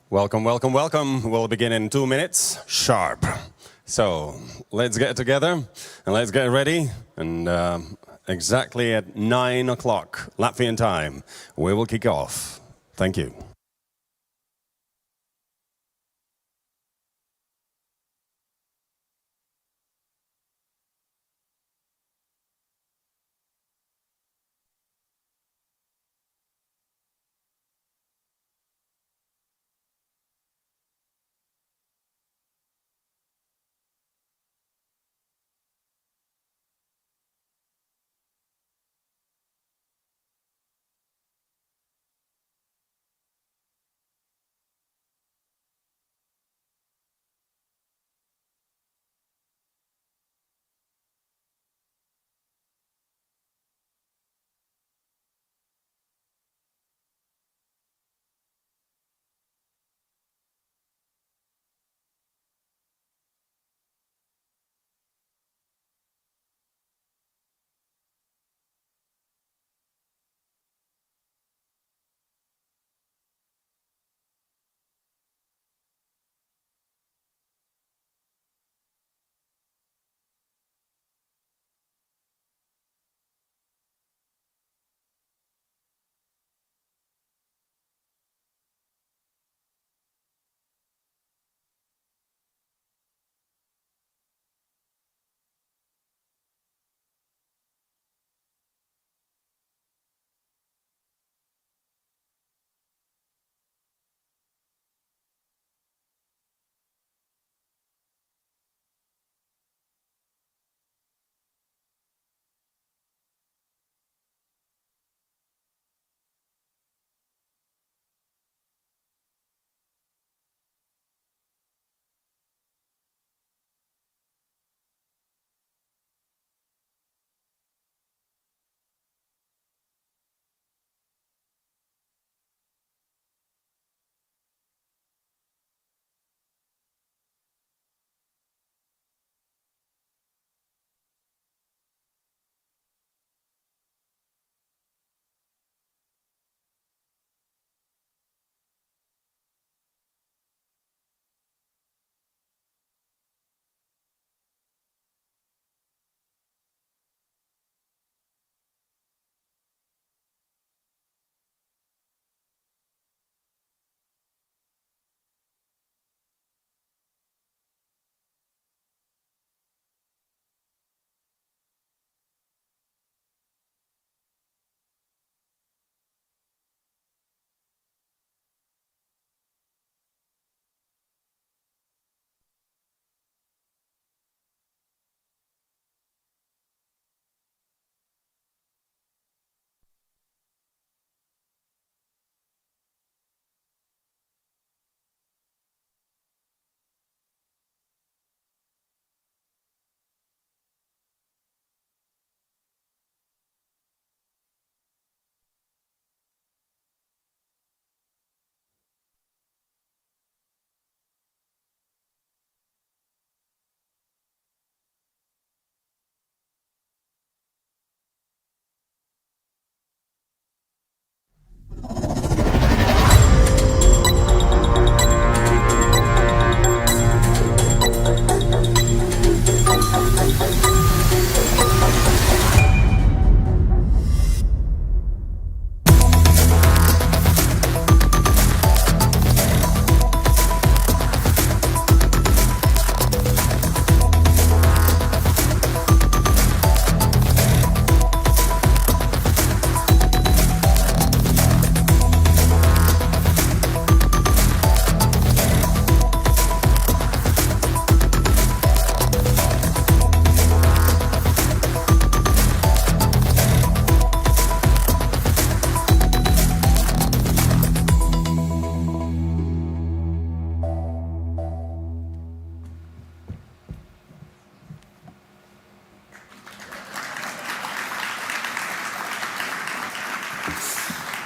Welcome, welcome, welcome. We'll begin in 2 minutes sharp. So let's get together and let's get ready. And exactly at 9 o'clock Latvian time, we will kick off. Thank you.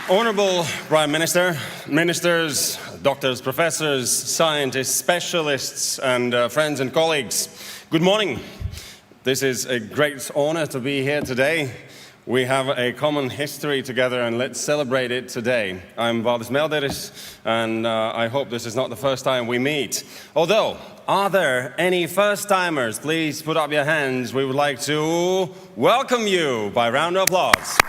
Honorable Prime Minister, ministers, doctors, professors, scientists, specialists, and friends and colleagues, good morning. This is a great honor to be here today We have a common history together, and let's celebrate it today. I'm Valdis Melderis, and I hope this is not the first time we meet. Although, are there any first-timers? Please put up your hands. We would like to welcome you by round of applause.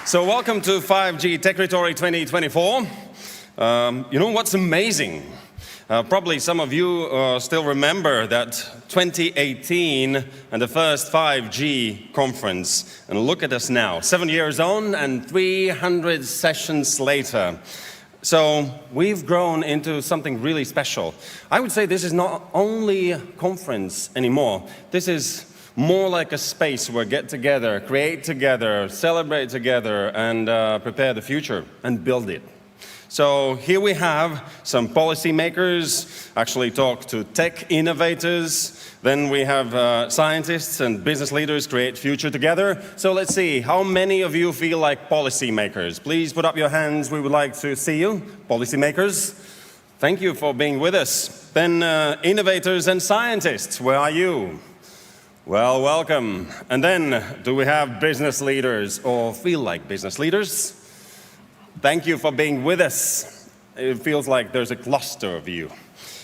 So welcome to 5G Techritory 2024. You know what's amazing? Probably some of you still remember that 2018 and the first 5G conference. And look at us now, 7 years on and 300 sessions later. So we've grown into something really special. I would say this is not only a conference anymore. This is more like a space where get together, create together, celebrate together, and prepare the future and build it. So here we have some policymakers actually talk to tech innovators. Then we have scientists and business leaders create future together. So let's see, how many of you feel like policymakers? Please put up your hands. We would like to see you, policymakers. Thank you for being with us. Then innovators and scientists, where are you? Well, welcome. And then, do we have business leaders or feel like business leaders? Thank you for being with us. It feels like there's a cluster of you.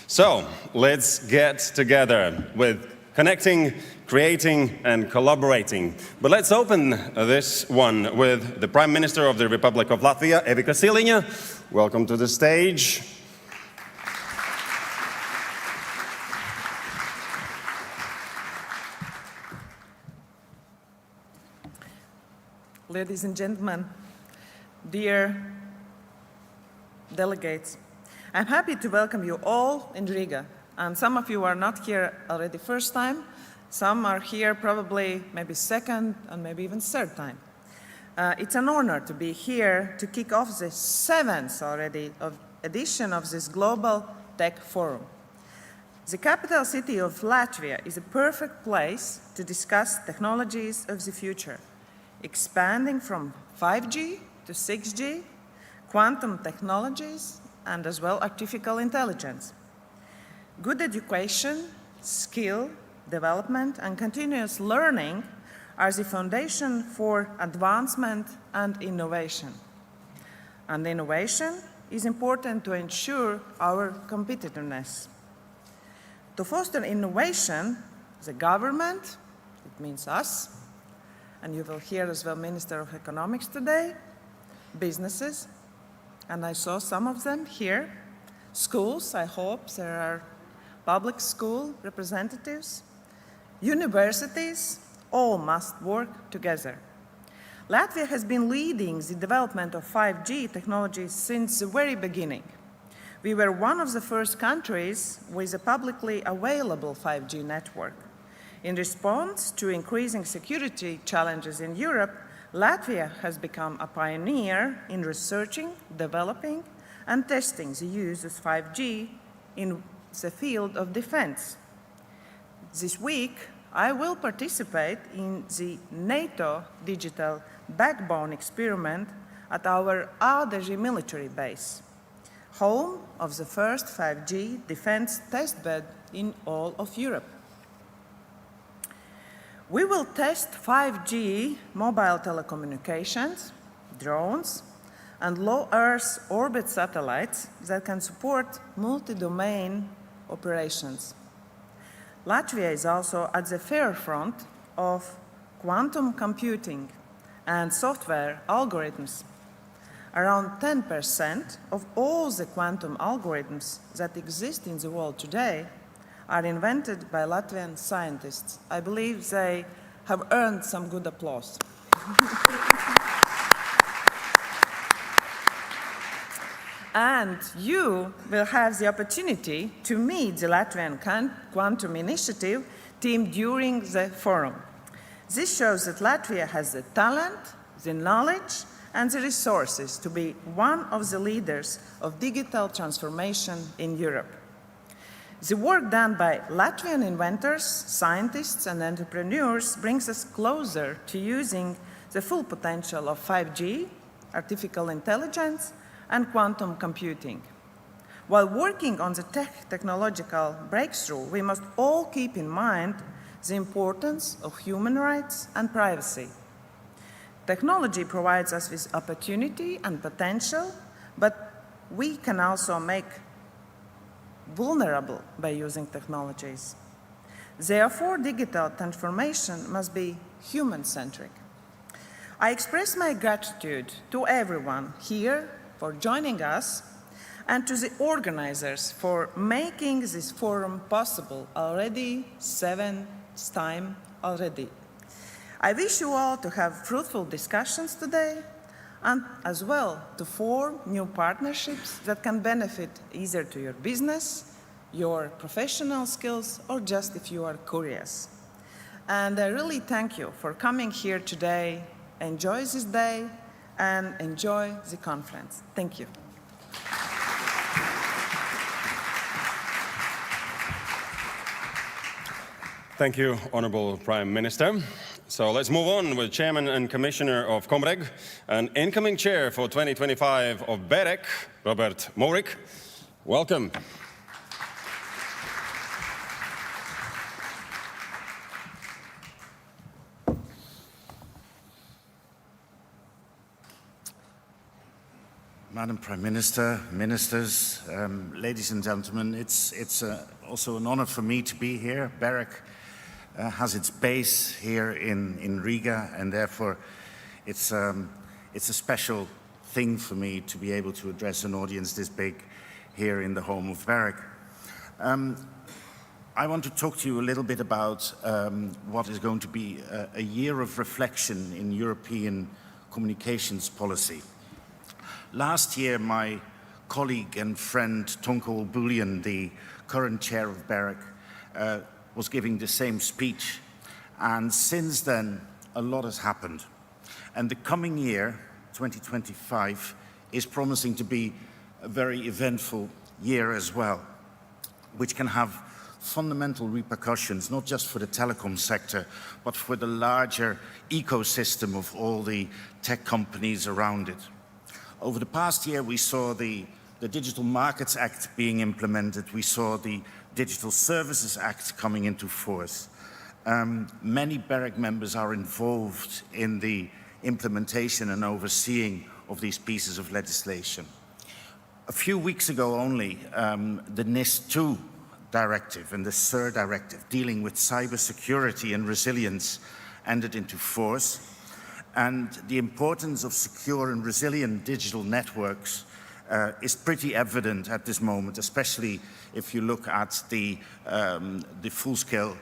So, let's get together with connecting, creating, and collaborating. But let's open this one with the Prime Minister of the Republic of Latvia, Evika Siliņa. Welcome to the stage. Ladies and gentlemen, dear delegates, I'm happy to welcome you all in Riga. And some of you are not here already first time. Some are here probably maybe second and maybe even third time. It's an honor to be here to kick off the 7th already edition of this Global Tech Forum. The capital city of Latvia is a perfect place to discuss technologies of the future, expanding from 5G to 6G, quantum technologies, and as well artificial intelligence. Good education, skill development, and continuous learning are the foundation for advancement and innovation. And innovation is important to ensure our competitiveness. To foster innovation, the government, it means us, and you will hear as well Minister of Economics today, businesses, and I saw some of them here, schools, I hope there are public school representatives, universities, all must work together. Latvia has been leading the development of 5G technology since the very beginning. We were one of the first countries with a publicly available 5G network. In response to increasing security challenges in Europe, Latvia has become a pioneer in researching, developing, and testing the use of 5G in the field of defense. This week, I will participate in the NATO digital backbone experiment at our Ādaži military base, home of the first 5G defense testbed in all of Europe. We will test 5G mobile telecommunications, drones, and low Earth orbit satellites that can support multi-domain operations. Latvia is also at the forefront of quantum computing and software algorithms. Around 10% of all the quantum algorithms that exist in the world today are invented by Latvian scientists. I believe they have earned some good applause. And you will have the opportunity to meet the Latvian Quantum Initiative team during the forum. This shows that Latvia has the talent, the knowledge, and the resources to be one of the leaders of digital transformation in Europe. The work done by Latvian inventors, scientists, and entrepreneurs brings us closer to using the full potential of 5G, artificial intelligence, and quantum computing. While working on the technological breakthrough, we must all keep in mind the importance of human rights and privacy. Technology provides us with opportunity and potential, but we can also make vulnerable by using technologies. Therefore, digital transformation must be human-centric. I express my gratitude to everyone here for joining us and to the organizers for making this forum possible already, 7th time already. I wish you all to have fruitful discussions today and as well to form new partnerships that can benefit either to your business, your professional skills, or just if you are curious. And I really thank you for coming here today. Enjoy this day and enjoy the conference. Thank you. Thank you, Honorable Prime Minister. So let's move on with Chairman and Commissioner of Comreg and incoming Chair for 2025 of BEREC, Robert Morik. Welcome. Madam Prime Minister, ministers, ladies and gentlemen, it's also an honor for me to be here. BEREC has its base here in Riga, and therefore it's a special thing for me to be able to address an audience this big here in the home of BEREC. I want to talk to you a little bit about what is going to be a year of reflection in European communications policy. Last year, my colleague and friend Tonko Buljan, the current chair of BEREC, was giving the same speech. And since then, a lot has happened. And the coming year, 2025, is promising to be a very eventful year as well, which can have fundamental repercussions, not just for the telecom sector, but for the larger ecosystem of all the tech companies around it. Over the past year, we saw the Digital Markets Act being implemented. We saw the Digital Services Act coming into force. Many BEREC members are involved in the implementation and overseeing of these pieces of legislation. A few weeks ago only, the NIS2 directive and the SIR directive dealing with cybersecurity and resilience entered into force. And the importance of secure and resilient digital networks is pretty evident at this moment, especially if you look at the full-scale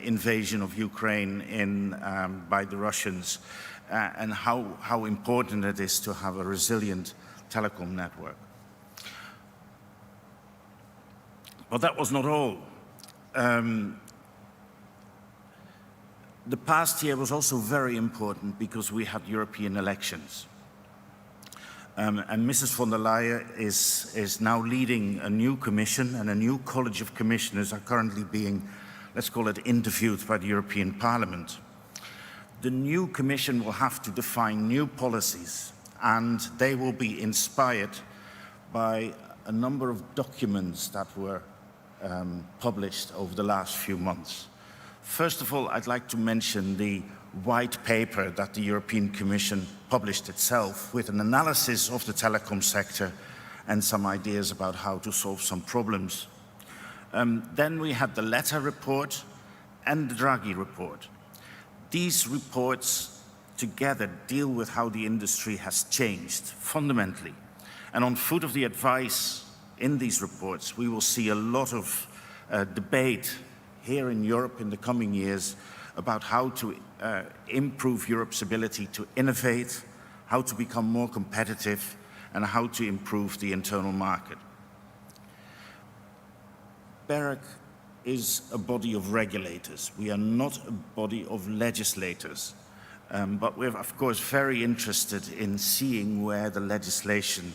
invasion of Ukraine by the Russians and how important it is to have a resilient telecom network. But that was not all. The past year was also very important because we had European elections. And Mrs. von der Leyen is now leading a new commission, and a new college of commissioners are currently being, let's call it, interviewed by the European Parliament. The new commission will have to define new policies, and they will be inspired by a number of documents that were published over the last few months. First of all, I'd like to mention the white paper that the European Commission published itself with an analysis of the telecom sector and some ideas about how to solve some problems. Then we had the Letta report and the Draghi report. These reports together deal with how the industry has changed fundamentally. And on foot of the advice in these reports, we will see a lot of debate here in Europe in the coming years about how to improve Europe's ability to innovate, how to become more competitive, and how to improve the internal market. BEREC is a body of regulators. We are not a body of legislators. But we're, of course, very interested in seeing where the legislation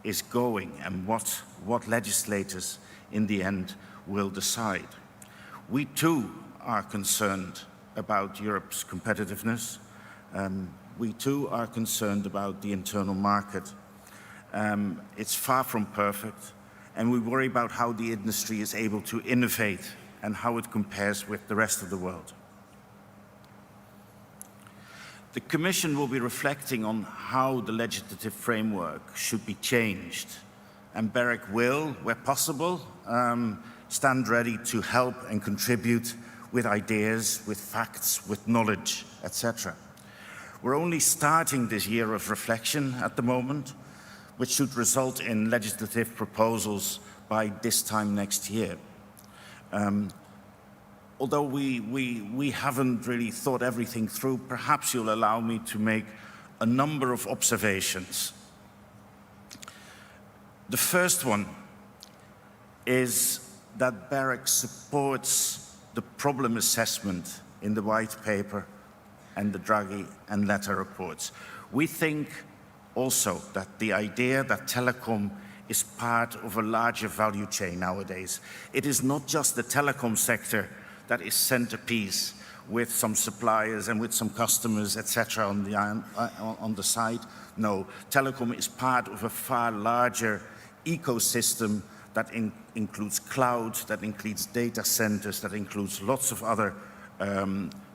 is going and what legislators in the end will decide. We too are concerned about Europe's competitiveness. We too are concerned about the internal market. It's far from perfect, and we worry about how the industry is able to innovate and how it compares with the rest of the world. The Commission will be reflecting on how the legislative framework should be changed, and BEREC will, where possible, stand ready to help and contribute with ideas, with facts, with knowledge, etc. We're only starting this year of reflection at the moment, which should result in legislative proposals by this time next year. Although we haven't really thought everything through, perhaps you'll allow me to make a number of observations. The first one is that BEREC supports the problem assessment in the white paper and the Draghi and Letta reports. We think also that the idea that telecom is part of a larger value chain nowadays. It is not just the telecom sector that is centerpiece with some suppliers and with some customers, etc. on the side. No, telecom is part of a far larger ecosystem that includes cloud, that includes data centers, that includes lots of other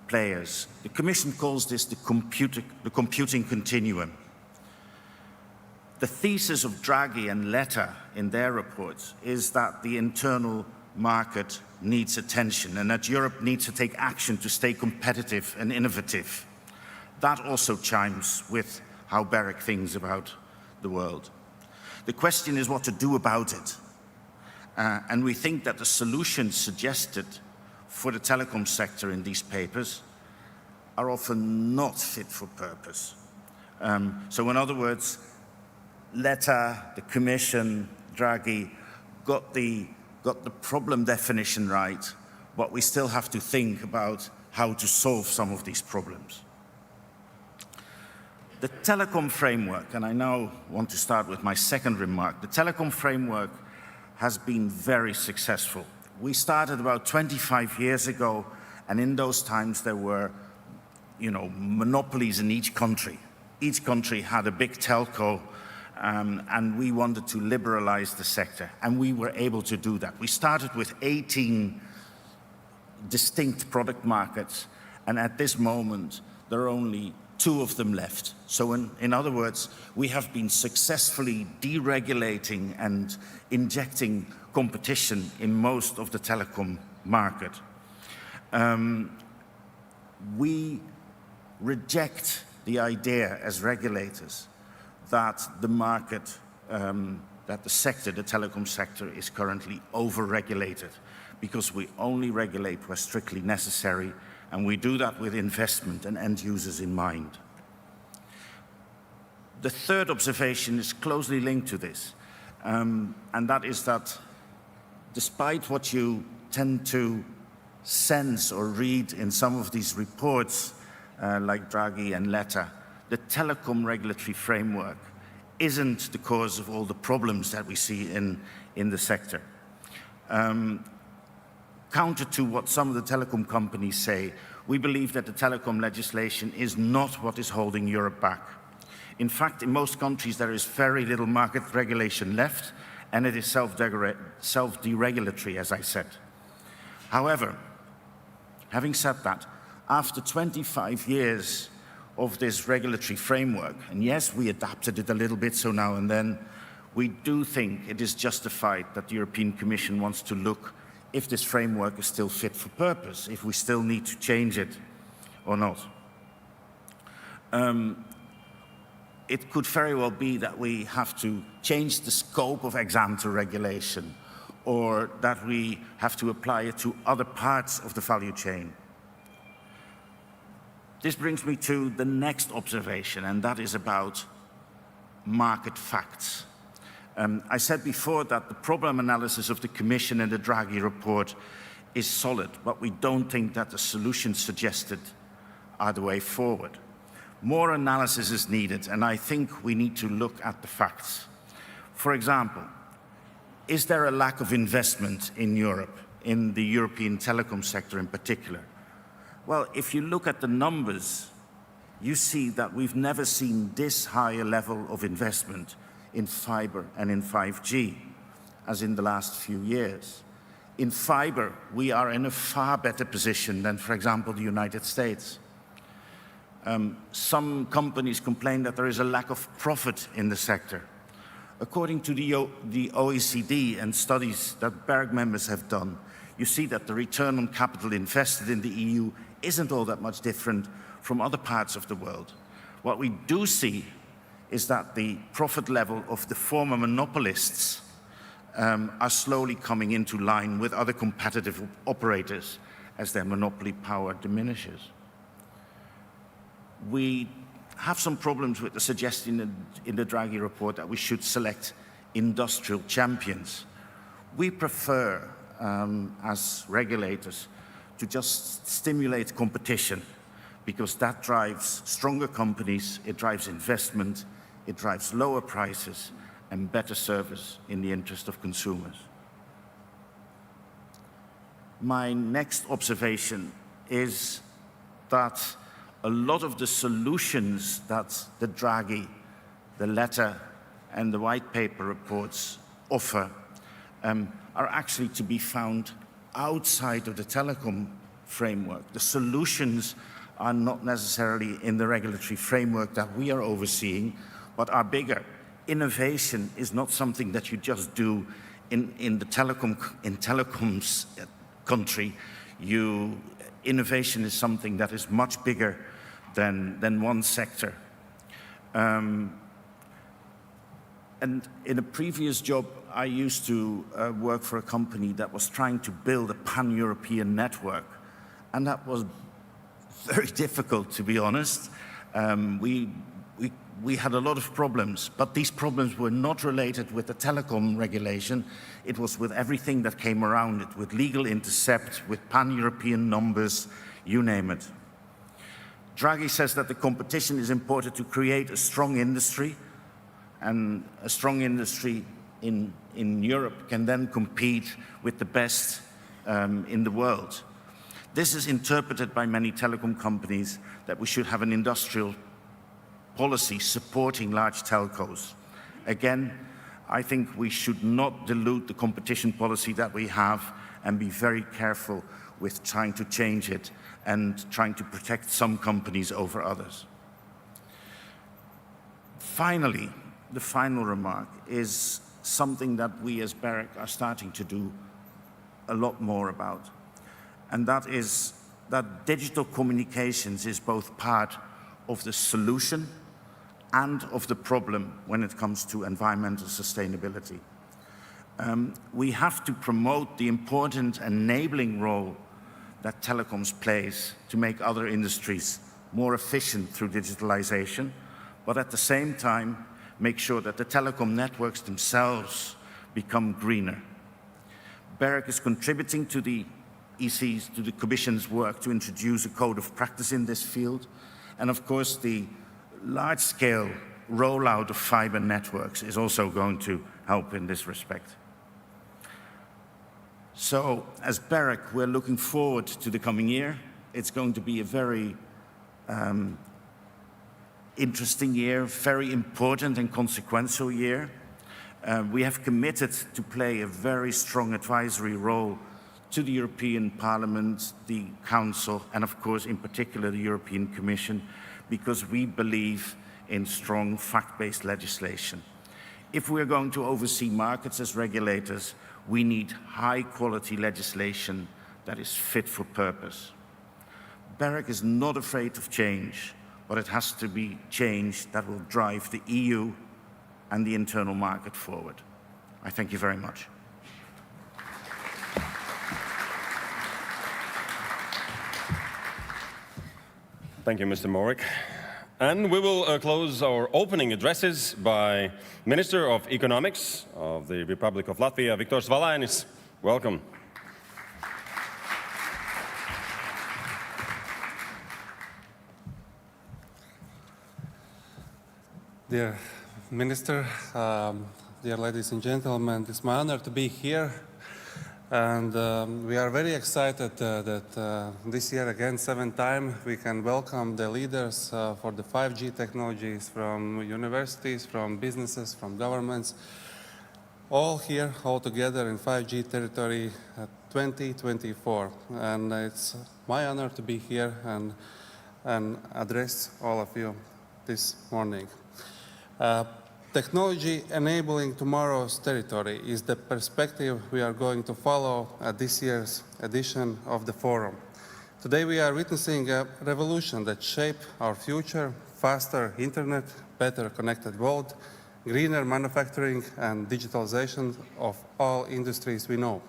players. The Commission calls this the computing continuum. The thesis of Draghi and Letta in their reports is that the internal market needs attention and that Europe needs to take action to stay competitive and innovative. That also chimes with how BEREC thinks about the world. The question is what to do about it. And we think that the solutions suggested for the telecom sector in these papers are often not fit for purpose. So in other words, Letta, the Commission, Draghi got the problem definition right, but we still have to think about how to solve some of these problems. The telecom framework, and I now want to start with my second remark, the telecom framework has been very successful. We started about 25 years ago, and in those times there were, monopolies in each country. Each country had a big telco, and we wanted to liberalize the sector, and we were able to do that. We started with 18 distinct product markets, and at this moment, there are only 2 of them left. So in other words, we have been successfully deregulating and injecting competition in most of the telecom market. We reject the idea as regulators that the market, that the sector, the telecom sector, is currently over-regulated, because we only regulate where strictly necessary, and we do that with investment and end users in mind. The third observation is closely linked to this, and that is that despite what you tend to sense or read in some of these reports, like Draghi and Letta, the telecom regulatory framework isn't the cause of all the problems that we see in the sector. Counter to what some of the telecom companies say, we believe that the telecom legislation is not what is holding Europe back. In fact, in most countries there is very little market regulation left, and it is self-deregulatory, as I said. However, having said that, after 25 years of this regulatory framework, and yes, we adapted it a little bit so now and then, we do think it is justified that the European Commission wants to look if this framework is still fit for purpose, if we still need to change it or not. It could very well be that we have to change the scope of ex-ante regulation, or that we have to apply it to other parts of the value chain. This brings me to the next observation, and that is about market facts. I said before that the problem analysis of the Commission and the Draghi report is solid, but we don't think that the solutions suggested are the way forward. More analysis is needed, and I think we need to look at the facts. For example, is there a lack of investment in Europe, in the European telecom sector in particular? Well, if you look at the numbers, you see that we've never seen this high a level of investment in fiber and in 5G as in the last few years. In fiber, we are in a far better position than, for example, the United States. Some companies complain that there is a lack of profit in the sector. According to the OECD and studies that BEREC members have done, you see that the return on capital invested in the EU isn't all that much different from other parts of the world. What we do see is that the profit level of the former monopolists are slowly coming into line with other competitive operators as their monopoly power diminishes. We have some problems with the suggestion in the Draghi report that we should select industrial champions. We prefer, as regulators, to just stimulate competition, because that drives stronger companies, it drives investment, it drives lower prices and better service in the interest of consumers. My next observation is that a lot of the solutions that the Draghi, the letter and the white paper reports offer are actually to be found outside of the telecom framework. The solutions are not necessarily in the regulatory framework that we are overseeing, but are bigger. Innovation is not something that you just do in the telecoms country. Innovation is something that is much bigger than one sector. And in a previous job, I used to work for a company that was trying to build a pan-European network. And that was very difficult, to be honest. We had a lot of problems, but these problems were not related with the telecom regulation. It was with everything that came around it, with legal intercept, with pan-European numbers, you name it. Draghi says that the competition is important to create a strong industry, and a strong industry in Europe can then compete with the best in the world. This is interpreted by many telecom companies that we should have an industrial policy supporting large telcos. Again, I think we should not dilute the competition policy that we have and be very careful with trying to change it and trying to protect some companies over others. Finally, the final remark is something that we as BEREC are starting to do a lot more about. And that is that digital communications is both part of the solution and of the problem when it comes to environmental sustainability. We have to promote the important enabling role that telecoms plays to make other industries more efficient through digitalization, but at the same time, make sure that the telecom networks themselves become greener. BEREC is contributing to the EC's, to the Commission's work to introduce a code of practice in this field, and of course the large-scale rollout of fiber networks is also going to help in this respect. So, as BEREC, we're looking forward to the coming year. It's going to be a very interesting year, very important and consequential year. We have committed to play a very strong advisory role to the European Parliament, the Council, and of course, in particular, the European Commission, because we believe in strong fact-based legislation. If we're going to oversee markets as regulators, we need high-quality legislation that is fit for purpose. BEREC is not afraid of change, but it has to be change that will drive the EU and the internal market forward. I thank you very much. Thank you, Mr. Morik. And we will close our opening addresses by Minister of Economics of the Republic of Latvia, Viktors Valainis. Welcome. Dear Minister, dear ladies and gentlemen, it's my honor to be here. And we are very excited that this year, again, 7th time, we can welcome the leaders for the 5G technologies from universities, from businesses, from governments. all here, all together in 5G territory 2024. And it's my honor to be here and address all of you this morning. Technology enabling tomorrow's territory is the perspective we are going to follow at this year's edition of the forum. Today we are witnessing a revolution that shapes our future: faster internet, better connected world, greener manufacturing, and digitalization of all industries we know.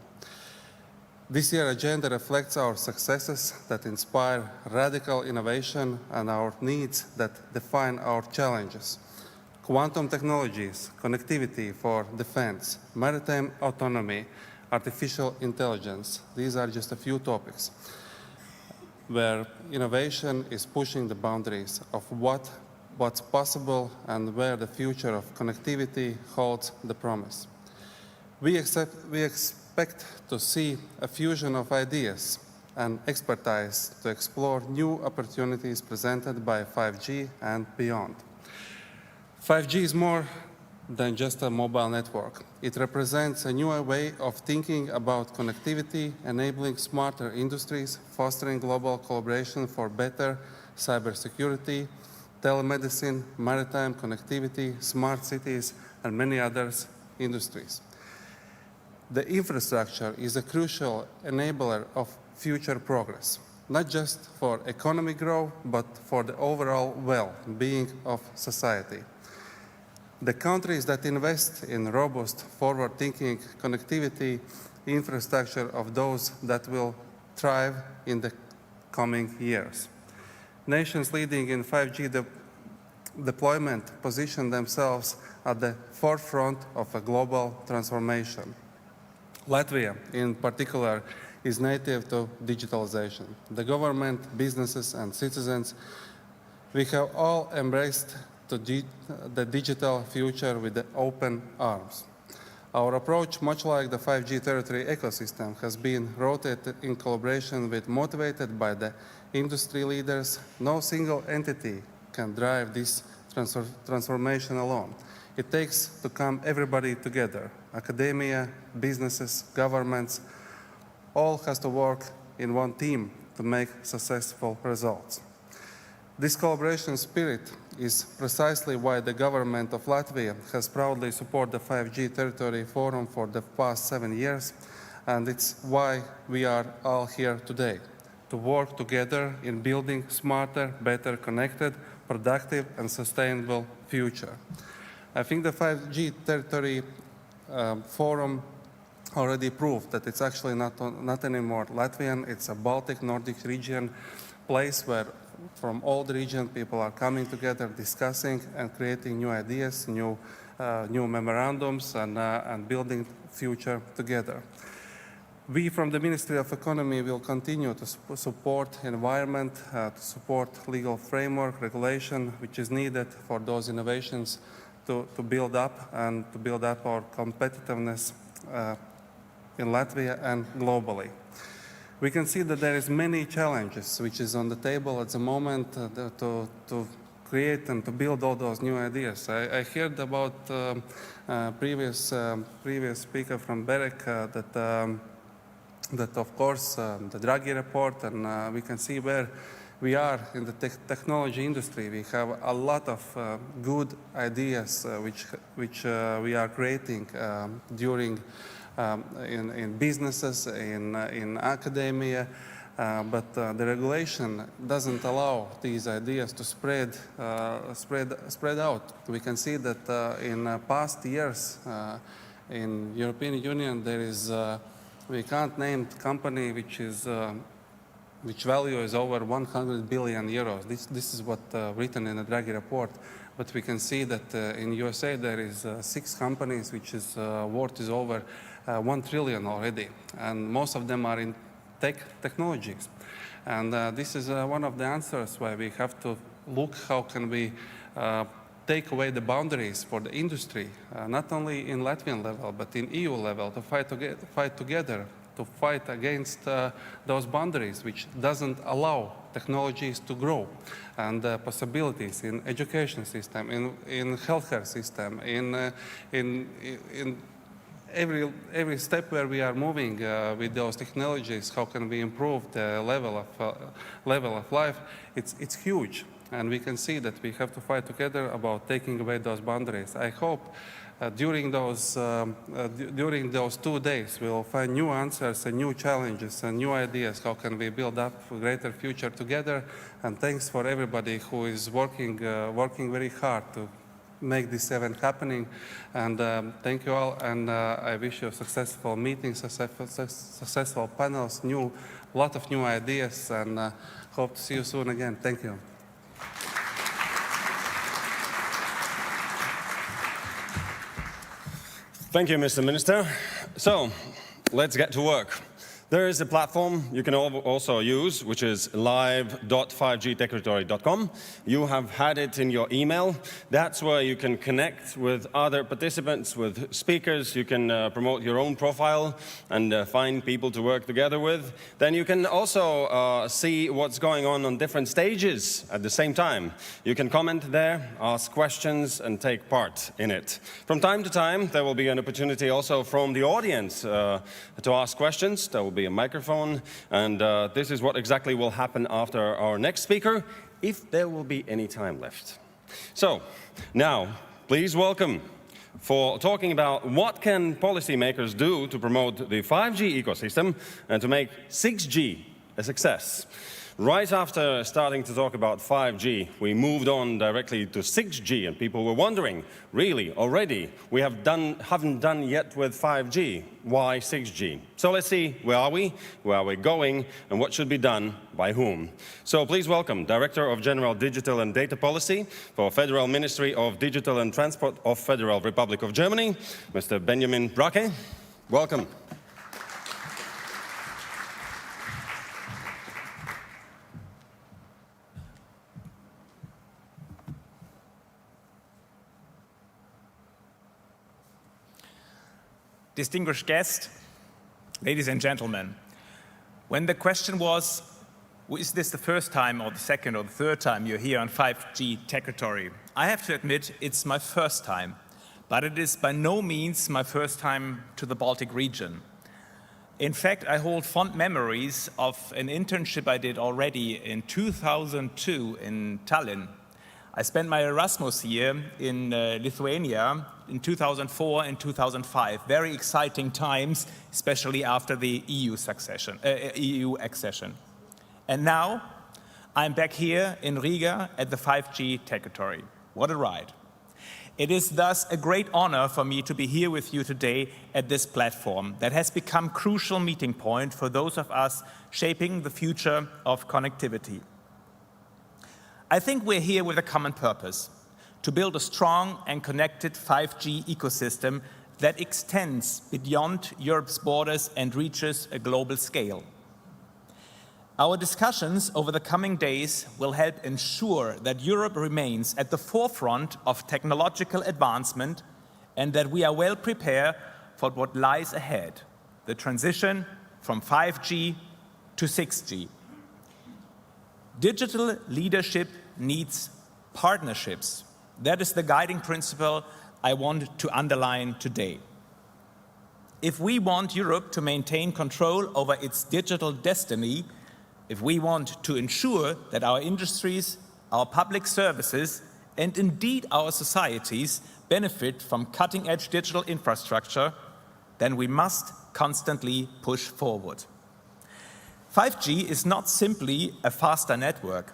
This year's agenda reflects our successes that inspire radical innovation and our needs that define our challenges. Quantum technologies, connectivity for defense, maritime autonomy, artificial intelligence. These are just a few topics where innovation is pushing the boundaries of what's possible and where the future of connectivity holds the promise. We expect to see a fusion of ideas and expertise to explore new opportunities presented by 5G and beyond. 5G is more than just a mobile network. It represents a new way of thinking about connectivity, enabling smarter industries, fostering global collaboration for better cybersecurity, telemedicine, maritime connectivity, smart cities, and many other industries. The infrastructure is a crucial enabler of future progress, not just for economic growth, but for the overall well-being of society. The countries that invest in robust, forward-thinking connectivity infrastructure of those that will thrive in the coming years. Nations leading in 5G deployment position themselves at the forefront of a global transformation. Latvia, in particular, is native to digitalization. The government, businesses, and citizens, we have all embraced the digital future with the open arms. Our approach, much like the 5G territory ecosystem, has been rotated in collaboration with motivated by the industry leaders. No single entity can drive this transformation alone. It takes to come everybody together. Academia, businesses, governments, all has to work in one team to make successful results. This collaboration spirit is precisely why the government of Latvia has proudly supported the 5G Territory Forum for the past 7 years, and it's why we are all here today, to work together in building smarter, better connected, productive, and sustainable future. I think the 5G Territory Forum already proved that it's actually not anymore Latvian, it's a Baltic Nordic region place where from all the region people are coming together, discussing and creating new ideas, new memorandums, and building future together. We from the Ministry of Economy will continue to support environment, to support legal framework, regulation, which is needed for those innovations to build up and to build up our competitiveness in Latvia and globally. We can see that there is many challenges which is on the table at the moment to create and to build all those new ideas. I heard about previous speaker from BEREC that of course the Draghi report, and we can see where we are in the technology industry. We have a lot of good ideas which we are creating during in businesses, in academia, but the regulation doesn't allow these ideas to spread out. We can see that in past years in European Union there is we can't name company which value is over 100 billion euros. This is what written in the Draghi report. But we can see that in USA there is 6 companies which is worth is over 1 trillion already, and most of them are in technologies. And this is one of the answers why we have to look how can we take away the boundaries for the industry, not only in Latvian level, but in EU level, to fight together, to fight against those boundaries which doesn't allow technologies to grow, and possibilities in education system, in healthcare system, in every step where we are moving with those technologies, how can we improve the level of life, it's huge. And we can see that we have to fight together about taking away those boundaries. I hope during those 2 days we'll find new answers and new challenges and new ideas. How can we build up a greater future together? And thanks for everybody who is working very hard to make this event happening. And thank you all. And I wish you successful meetings, successful panels, lot of new ideas, and hope to see you soon again. Thank you. Thank you, Mr. Minister. So, let's get to work. There is a platform you can also use, which is live.5gtechritory.com. You have had it in your email. That's where you can connect with other participants, with speakers. You can promote your own profile and find people to work together with. Then you can also see what's going on different stages at the same time. You can comment there, ask questions, and take part in it. From time to time, there will be an opportunity also from the audience to ask questions. There will be a microphone, and this is what exactly will happen after our next speaker, if there will be any time left. So, now, please welcome, for talking about what can policymakers do to promote the 5G ecosystem and to make 6G a success. Right after starting to talk about 5G, we moved on directly to 6G, and people were wondering, really, already, we haven't done yet with 5G. Why 6G? So let's see, where are we going, and what should be done by whom? So please welcome Director of General Digital and Data Policy for Federal Ministry of Digital and Transport of Federal Republic of Germany, Mr. Benjamin Brake. Welcome. Distinguished guests, ladies and gentlemen, when the question was, is this the first time or the second or the third time you're here on 5G Techritory? I have to admit it's my first time, but it is by no means my first time to the Baltic region. In fact, I hold fond memories of an internship I did already in 2002 in Tallinn. I spent my Erasmus year in Lithuania in 2004 and 2005. Very exciting times, especially after the EU accession. And now, I'm back here in Riga at the 5G Techritory. What a ride. It is thus a great honor for me to be here with you today at this platform that has become a crucial meeting point for those of us shaping the future of connectivity. I think we're here with a common purpose, to build a strong and connected 5G ecosystem that extends beyond Europe's borders and reaches a global scale. Our discussions over the coming days will help ensure that Europe remains at the forefront of technological advancement and that we are well prepared for what lies ahead, the transition from 5G to 6G. Digital leadership needs partnerships. That is the guiding principle I want to underline today. If we want Europe to maintain control over its digital destiny, if we want to ensure that our industries, our public services, and indeed our societies benefit from cutting-edge digital infrastructure, then we must constantly push forward. 5G is not simply a faster network.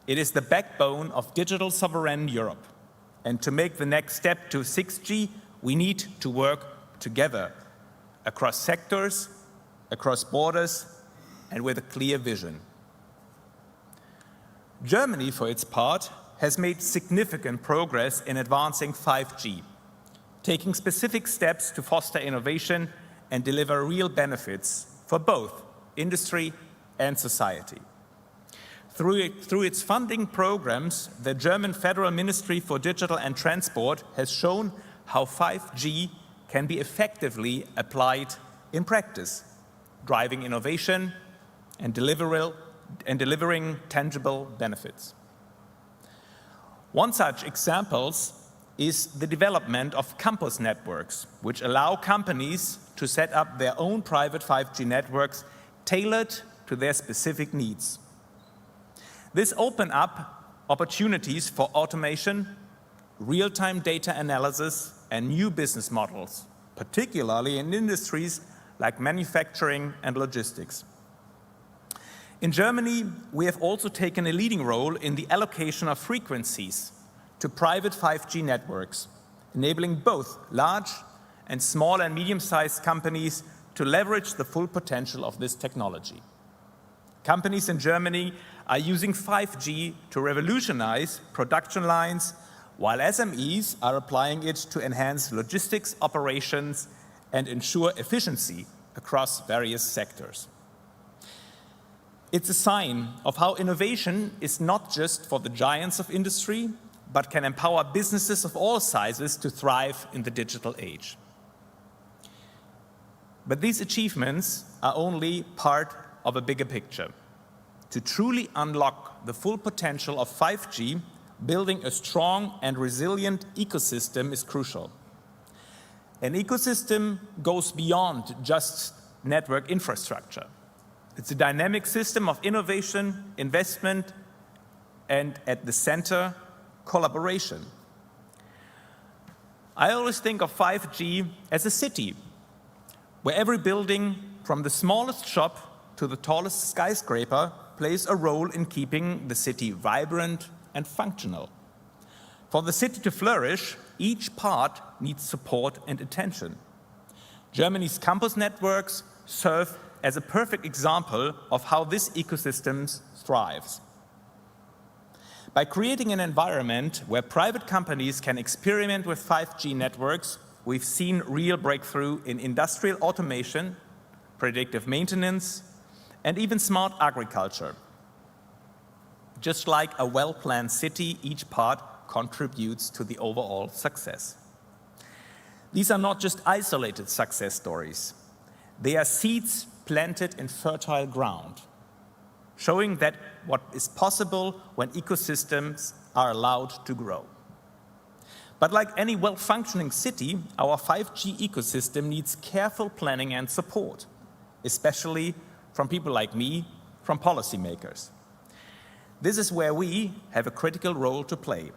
It is the backbone of digital sovereign Europe. And to make the next step to 6G, we need to work together across sectors, across borders, and with a clear vision. Germany, for its part, has made significant progress in advancing 5G, taking specific steps to foster innovation and deliver real benefits for both industry and society. Through its funding programs, the German Federal Ministry for Digital and Transport has shown how 5G can be effectively applied in practice, driving innovation and delivering tangible benefits. One such example is the development of campus networks, which allow companies to set up their own private 5G networks tailored to their specific needs. This opens up opportunities for automation, real-time data analysis, and new business models, particularly in industries like manufacturing and logistics. In Germany, we have also taken a leading role in the allocation of frequencies to private 5G networks, enabling both large and small and medium-sized companies to leverage the full potential of this technology. Companies in Germany are using 5G to revolutionize production lines, while SMEs are applying it to enhance logistics operations and ensure efficiency across various sectors. It's a sign of how innovation is not just for the giants of industry, but can empower businesses of all sizes to thrive in the digital age. But these achievements are only part of a bigger picture. To truly unlock the full potential of 5G, building a strong and resilient ecosystem is crucial. An ecosystem goes beyond just network infrastructure. It's a dynamic system of innovation, investment, and at the center, collaboration. I always think of 5G as a city, where every building, from the smallest shop to the tallest skyscraper, plays a role in keeping the city vibrant and functional. For the city to flourish, each part needs support and attention. Germany's campus networks serve as a perfect example of how this ecosystem thrives. By creating an environment where private companies can experiment with 5G networks, we've seen real breakthrough in industrial automation, predictive maintenance, and even smart agriculture. Just like a well-planned city, each part contributes to the overall success. These are not just isolated success stories. They are seeds planted in fertile ground, showing that what is possible when ecosystems are allowed to grow. But like any well-functioning city, our 5G ecosystem needs careful planning and support, especially from people like me, from policymakers. This is where we have a critical role to play.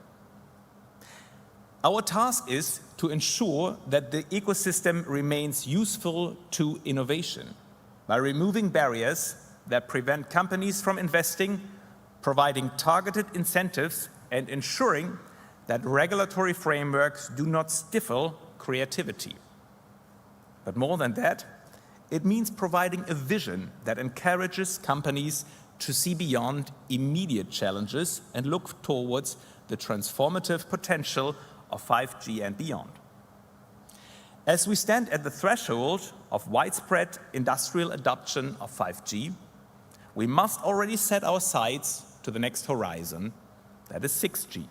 Our task is to ensure that the ecosystem remains useful to innovation by removing barriers that prevent companies from investing, providing targeted incentives, and ensuring that regulatory frameworks do not stifle creativity. But more than that, it means providing a vision that encourages companies to see beyond immediate challenges and look towards the transformative potential of 5G and beyond. As we stand at the threshold of widespread industrial adoption of 5G, we must already set our sights to the next horizon, that is 6G.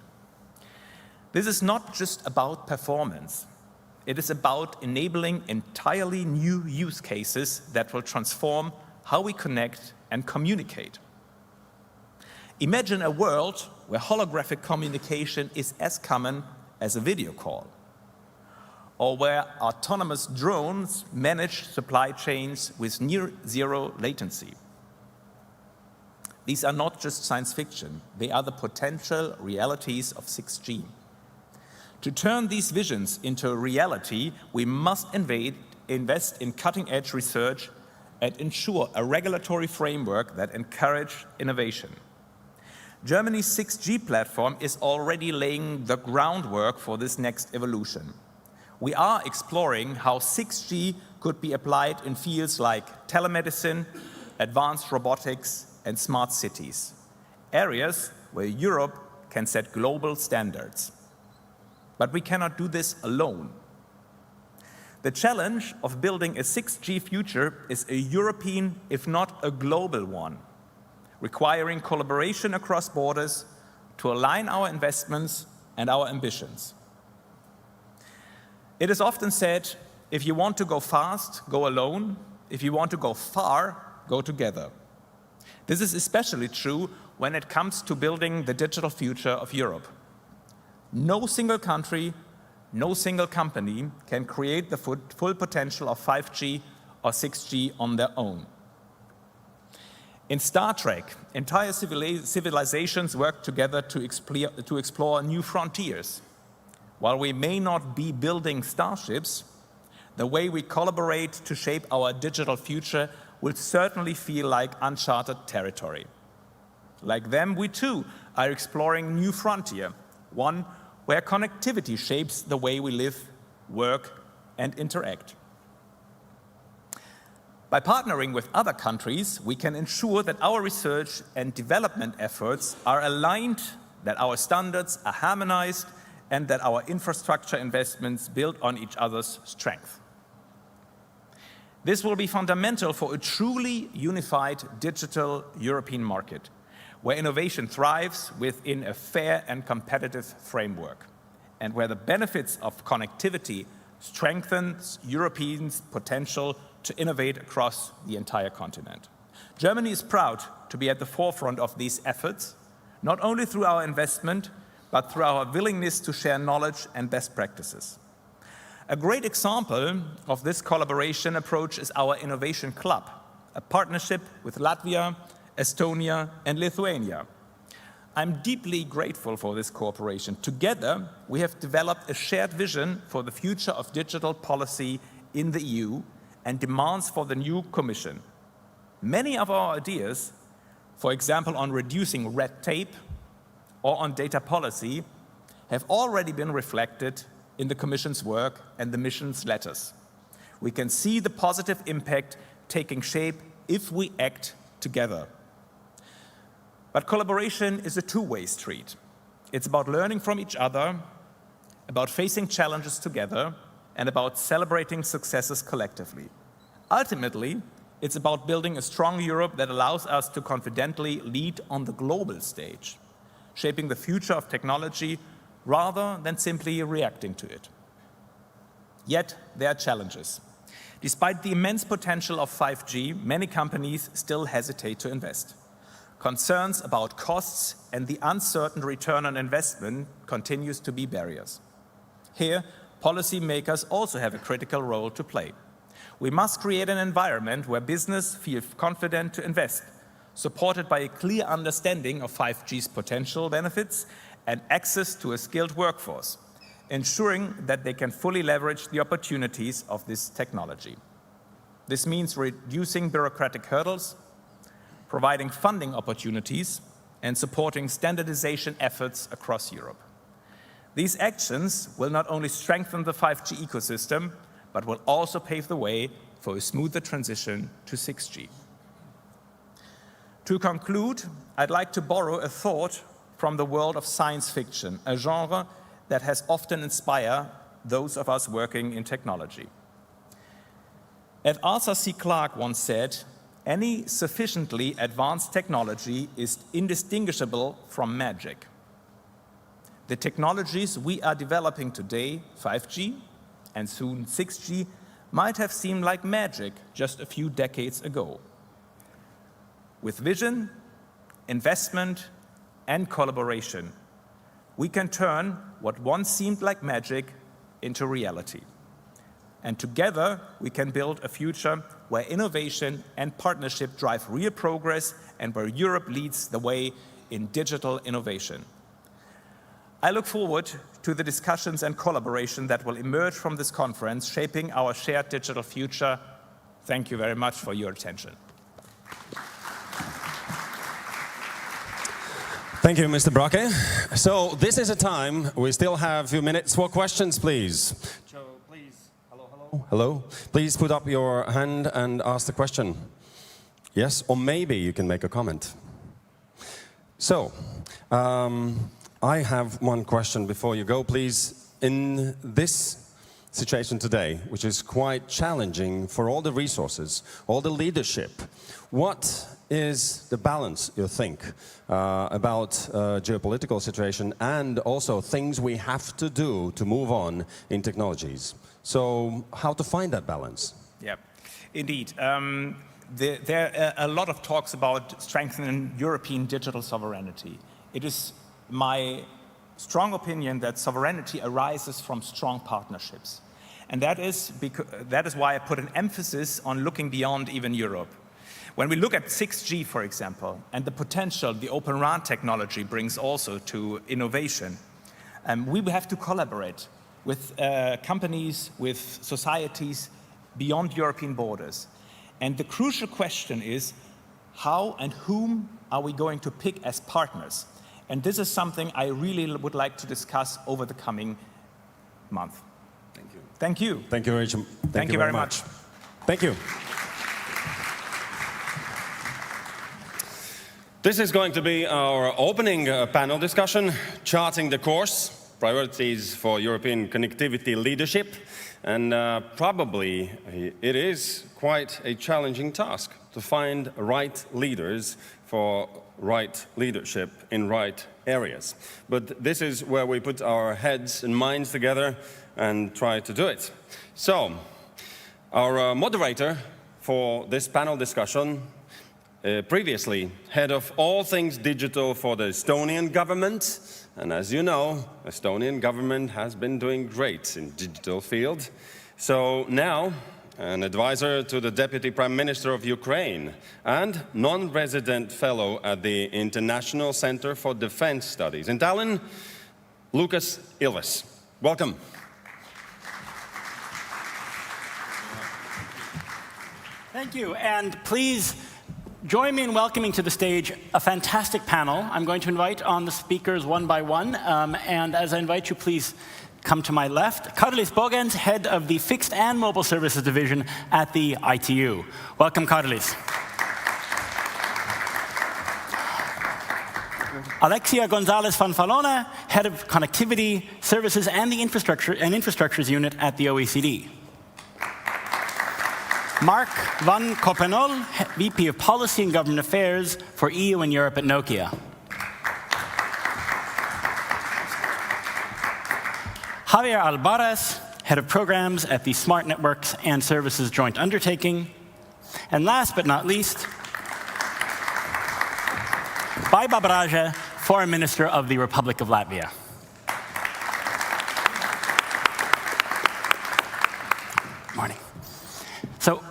This is not just about performance. It is about enabling entirely new use cases that will transform how we connect and communicate. Imagine a world where holographic communication is as common as a video call, or where autonomous drones manage supply chains with near zero latency. These are not just science fiction, they are the potential realities of 6G. To turn these visions into reality, we must invest in cutting-edge research and ensure a regulatory framework that encourages innovation. Germany's 6G platform is already laying the groundwork for this next evolution. We are exploring how 6G could be applied in fields like telemedicine, advanced robotics, and smart cities, areas where Europe can set global standards. But we cannot do this alone. The challenge of building a 6G future is a European, if not a global one, requiring collaboration across borders to align our investments and our ambitions. It is often said, if you want to go fast, go alone. If you want to go far, go together. This is especially true when it comes to building the digital future of Europe. No single country, no single company can create the full potential of 5G or 6G on their own. In Star Trek, entire civilizations work together to explore new frontiers. While we may not be building starships, the way we collaborate to shape our digital future will certainly feel like uncharted territory. Like them, we too are exploring new frontier, one where connectivity shapes the way we live, work, and interact. By partnering with other countries, we can ensure that our research and development efforts are aligned, that our standards are harmonized, and that our infrastructure investments build on each other's strength. This will be fundamental for a truly unified digital European market, where innovation thrives within a fair and competitive framework, and where the benefits of connectivity strengthens Europeans' potential to innovate across the entire continent. Germany is proud to be at the forefront of these efforts, not only through our investment, but through our willingness to share knowledge and best practices. A great example of this collaboration approach is our Innovation Club, a partnership with Latvia, Estonia, and Lithuania. I'm deeply grateful for this cooperation. Together, we have developed a shared vision for the future of digital policy in the EU and demands for the new Commission. Many of our ideas, for example, on reducing red tape or on data policy, have already been reflected in the Commission's work and the mission's letters. We can see the positive impact taking shape if we act together. But collaboration is a two-way street. It's about learning from each other, about facing challenges together, and about celebrating successes collectively. Ultimately, it's about building a strong Europe that allows us to confidently lead on the global stage, shaping the future of technology rather than simply reacting to it. Yet, there are challenges. Despite the immense potential of 5G, many companies still hesitate to invest. Concerns about costs and the uncertain return on investment continues to be barriers. Here, policymakers also have a critical role to play. We must create an environment where business feels confident to invest, supported by a clear understanding of 5G's potential benefits and access to a skilled workforce, ensuring that they can fully leverage the opportunities of this technology. This means reducing bureaucratic hurdles, providing funding opportunities, and supporting standardization efforts across Europe. These actions will not only strengthen the 5G ecosystem, but will also pave the way for a smoother transition to 6G. To conclude, I'd like to borrow a thought from the world of science fiction, a genre that has often inspired those of us working in technology. As Arthur C. Clarke once said, any sufficiently advanced technology is indistinguishable from magic. The technologies we are developing today, 5G and soon 6G, might have seemed like magic just a few decades ago. With vision, investment, and collaboration, we can turn what once seemed like magic into reality. And together, we can build a future where innovation and partnership drive real progress and where Europe leads the way in digital innovation. I look forward to the discussions and collaboration that will emerge from this conference, shaping our shared digital future. Thank you very much for your attention. Thank you, Mr. Brocke. So this is a time, we still have a few minutes for questions, please. So please, hello. Hello. Please put up your hand and ask the question. Yes, or maybe you can make a comment. So, I have one question before you go, please. In this situation today, which is quite challenging for all the resources, all the leadership, what is the balance, you think, about geopolitical situation and also things we have to do to move on in technologies? How to find that balance? Yeah, indeed. There are a lot of talks about strengthening European digital sovereignty. It is my strong opinion that sovereignty arises from strong partnerships. And that is why I put an emphasis on looking beyond even Europe. When we look at 6G, for example, and the potential the Open RAN technology brings also to innovation, we have to collaborate with companies, with societies beyond European borders. And the crucial question is, how and whom are we going to pick as partners? And this is something I really would like to discuss over the coming month. Thank you. Thank you. Thank you, Rachel. Thank you very much. Thank you. This is going to be our opening panel discussion, charting the course, priorities for European connectivity leadership. And probably it is quite a challenging task to find right leaders for right leadership in right areas. But this is where we put our heads and minds together and try to do it. So, our moderator for this panel discussion, previously head of all things digital for the Estonian government, and as you know, Estonian government has been doing great in digital field. So now, an advisor to the Deputy Prime Minister of Ukraine and non-resident fellow at the International Center for Defense Studies in Tallinn, Lukas Ilves. Welcome. Thank you, and please join me in welcoming to the stage a fantastic panel. I'm going to invite on the speakers one by one, and as I invite you, please come to my left. Karlis Bogens, head of the Fixed and Mobile Services Division at the ITU. Welcome, Karlis. Alexia Gonzalez Fanfalona, head of Connectivity Services and the Infrastructures Unit at the OECD. Mark van Koppenol, VP of Policy and Government Affairs for EU and Europe at Nokia. Javier Alvarez, Head of Programs at the Smart Networks and Services Joint Undertaking. And last but not least, Baiba Braja, Foreign Minister of the Republic of Latvia. Morning. So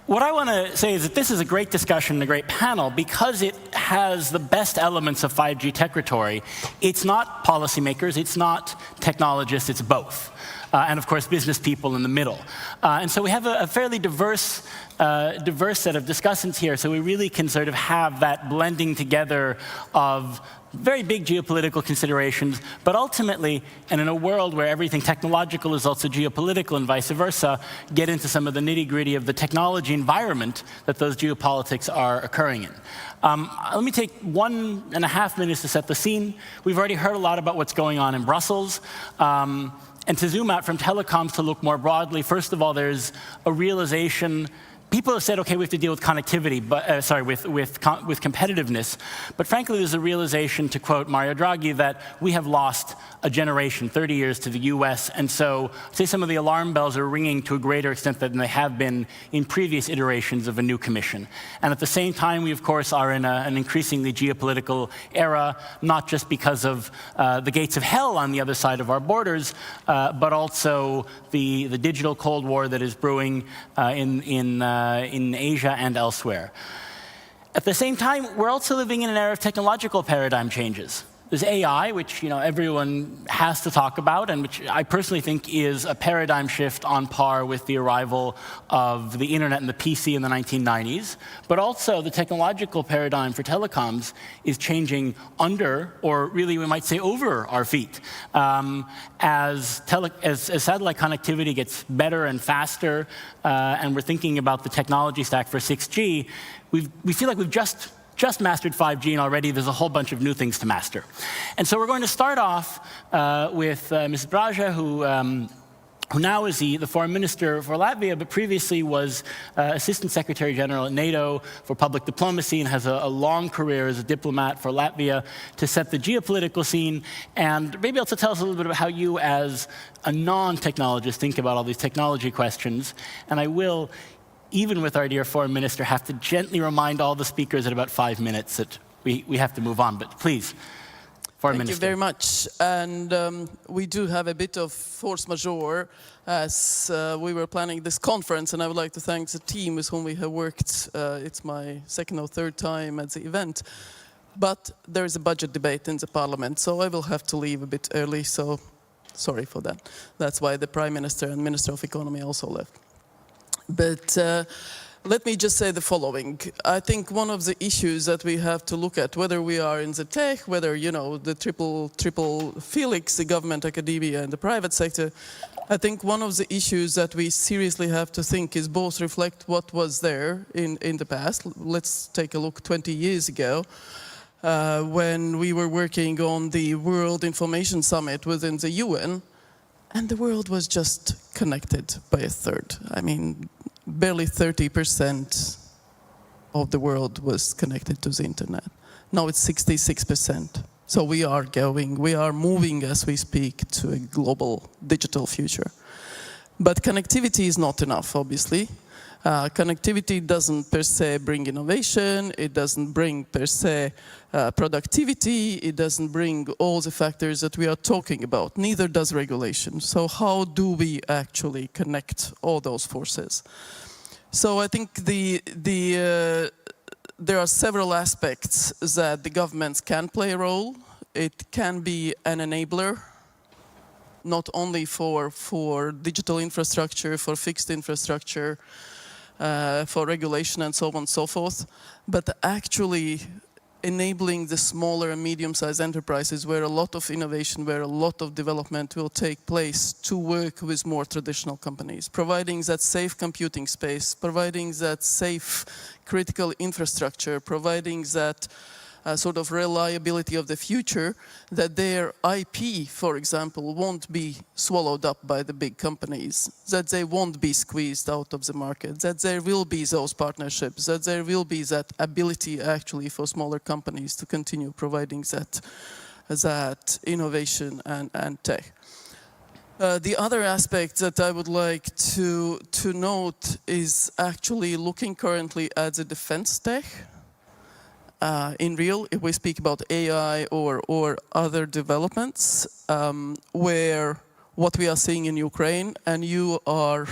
what I want to say is that this is a great discussion, a great panel, because it has the best elements of 5G Techritory. It's not policymakers, it's not technologists, it's both. And of course, business people in the middle. And so we have a fairly diverse set of discussants here, so we really can sort of have that blending together of very big geopolitical considerations, but ultimately, and in a world where everything technological is also geopolitical and vice versa, get into some of the nitty-gritty of the technology environment that those geopolitics are occurring in. Let me take 1.5 minutes to set the scene. We've already heard a lot about what's going on in Brussels. And to zoom out from telecoms to look more broadly, first of all, there's a realization. People have said, okay, we have to deal with connectivity, but with competitiveness. But frankly, there's a realization, to quote Mario Draghi, that we have lost a generation, 30 years to the US. And so I'd say some of the alarm bells are ringing to a greater extent than they have been in previous iterations of a new commission. And at the same time, we, of course, are in an increasingly geopolitical era, not just because of the gates of hell on the other side of our borders, but also the digital Cold War that is brewing in Asia and elsewhere. At the same time, we're also living in an era of technological paradigm changes. There's AI, which everyone has to talk about, and which I personally think is a paradigm shift on par with the arrival of the internet and the PC in the 1990s. But also, the technological paradigm for telecoms is changing under, or really we might say over, our feet. As satellite connectivity gets better and faster, and we're thinking about the technology stack for 6G, we feel like we've just mastered 5G, and already there's a whole bunch of new things to master. And so we're going to start off with Ms. Braja, who now is the Foreign Minister for Latvia, but previously was Assistant Secretary General at NATO for Public Diplomacy and has a long career as a diplomat for Latvia to set the geopolitical scene. And maybe also tell us a little bit about how you, as a non-technologist, think about all these technology questions. And I will, even with our dear Foreign Minister, have to gently remind all the speakers at about 5 minutes that we have to move on. But please, Foreign Thank you Minister. very much. And we do have a bit of force majeure as we were planning this conference, and I would like to thank the team with whom we have worked. It's my second or third time at the event. But there is a budget debate in the parliament, so I will have to leave a bit early, so sorry for that. That's why the Prime Minister and Minister of Economy also left. But let me just say the following. I think one of the issues that we have to look at, whether we are in the tech, whether, you know, the triple felix, the government, academia, and the private sector, I think one of the issues that we seriously have to think is both reflect what was there in the past. Let's take a look 20 years ago. When we were working on the World Information Summit within the UN, and the world was just connected by a third. I mean, barely 30% of the world was connected to the internet. Now it's 66%. So we are moving as we speak to a global digital future. But connectivity is not enough, obviously. Connectivity doesn't per se bring innovation, it doesn't bring per se productivity, it doesn't bring all the factors that we are talking about, neither does regulation. So how do we actually connect all those forces? So I think there are several aspects that the governments can play a role. It can be an enabler, not only for digital infrastructure, for fixed infrastructure, for regulation and so on and so forth, but actually enabling the smaller and medium-sized enterprises where a lot of innovation, where a lot of development will take place to work with more traditional companies, providing that safe computing space, providing that safe critical infrastructure, providing that sort of reliability of the future, that their IP, for example, won't be swallowed up by the big companies, that they won't be squeezed out of the market, that there will be those partnerships, that there will be that ability actually for smaller companies to continue providing that innovation and tech. The other aspect that I would like to note is actually looking currently at the defense tech. In real, if we speak about AI or other developments, where what we are seeing in Ukraine, and you are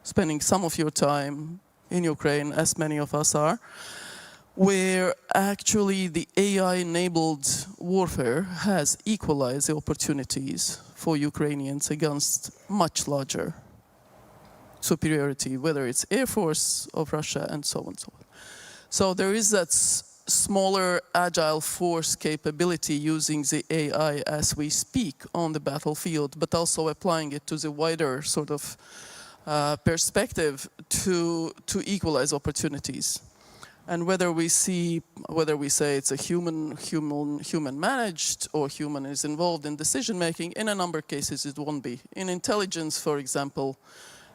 spending some of your time in Ukraine, as many of us are, where actually the AI-enabled warfare has equalized the opportunities for Ukrainians against much larger superiority, whether it's Air Force of Russia and so on and so on. So there is that smaller agile force capability using the AI as we speak on the battlefield, but also applying it to the wider sort of perspective to equalize opportunities. And whether we say it's a human managed or human is involved in decision making, in a number of cases it won't be. In intelligence, for example,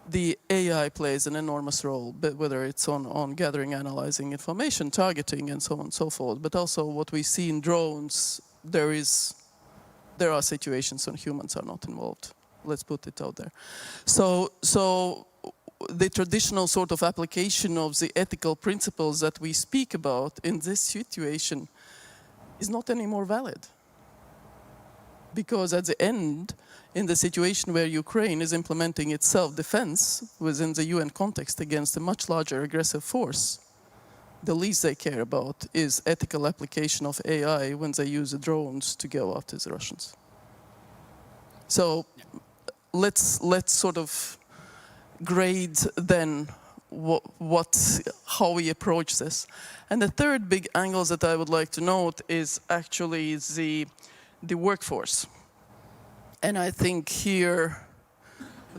the AI plays an enormous role, but whether it's on gathering, analyzing information, targeting, and so on and so forth. But also what we see in drones, there are situations when humans are not involved. Let's put it out there. So the traditional sort of application of the ethical principles that we speak about in this situation is not anymore valid. Because at the end, in the situation where Ukraine is implementing its self-defense within the UN context against a much larger aggressive force, the least they care about is ethical application of AI when they use the drones to go after the Russians. So let's sort of grade then how we approach this. And the third big angle that I would like to note is actually the workforce. And I think here,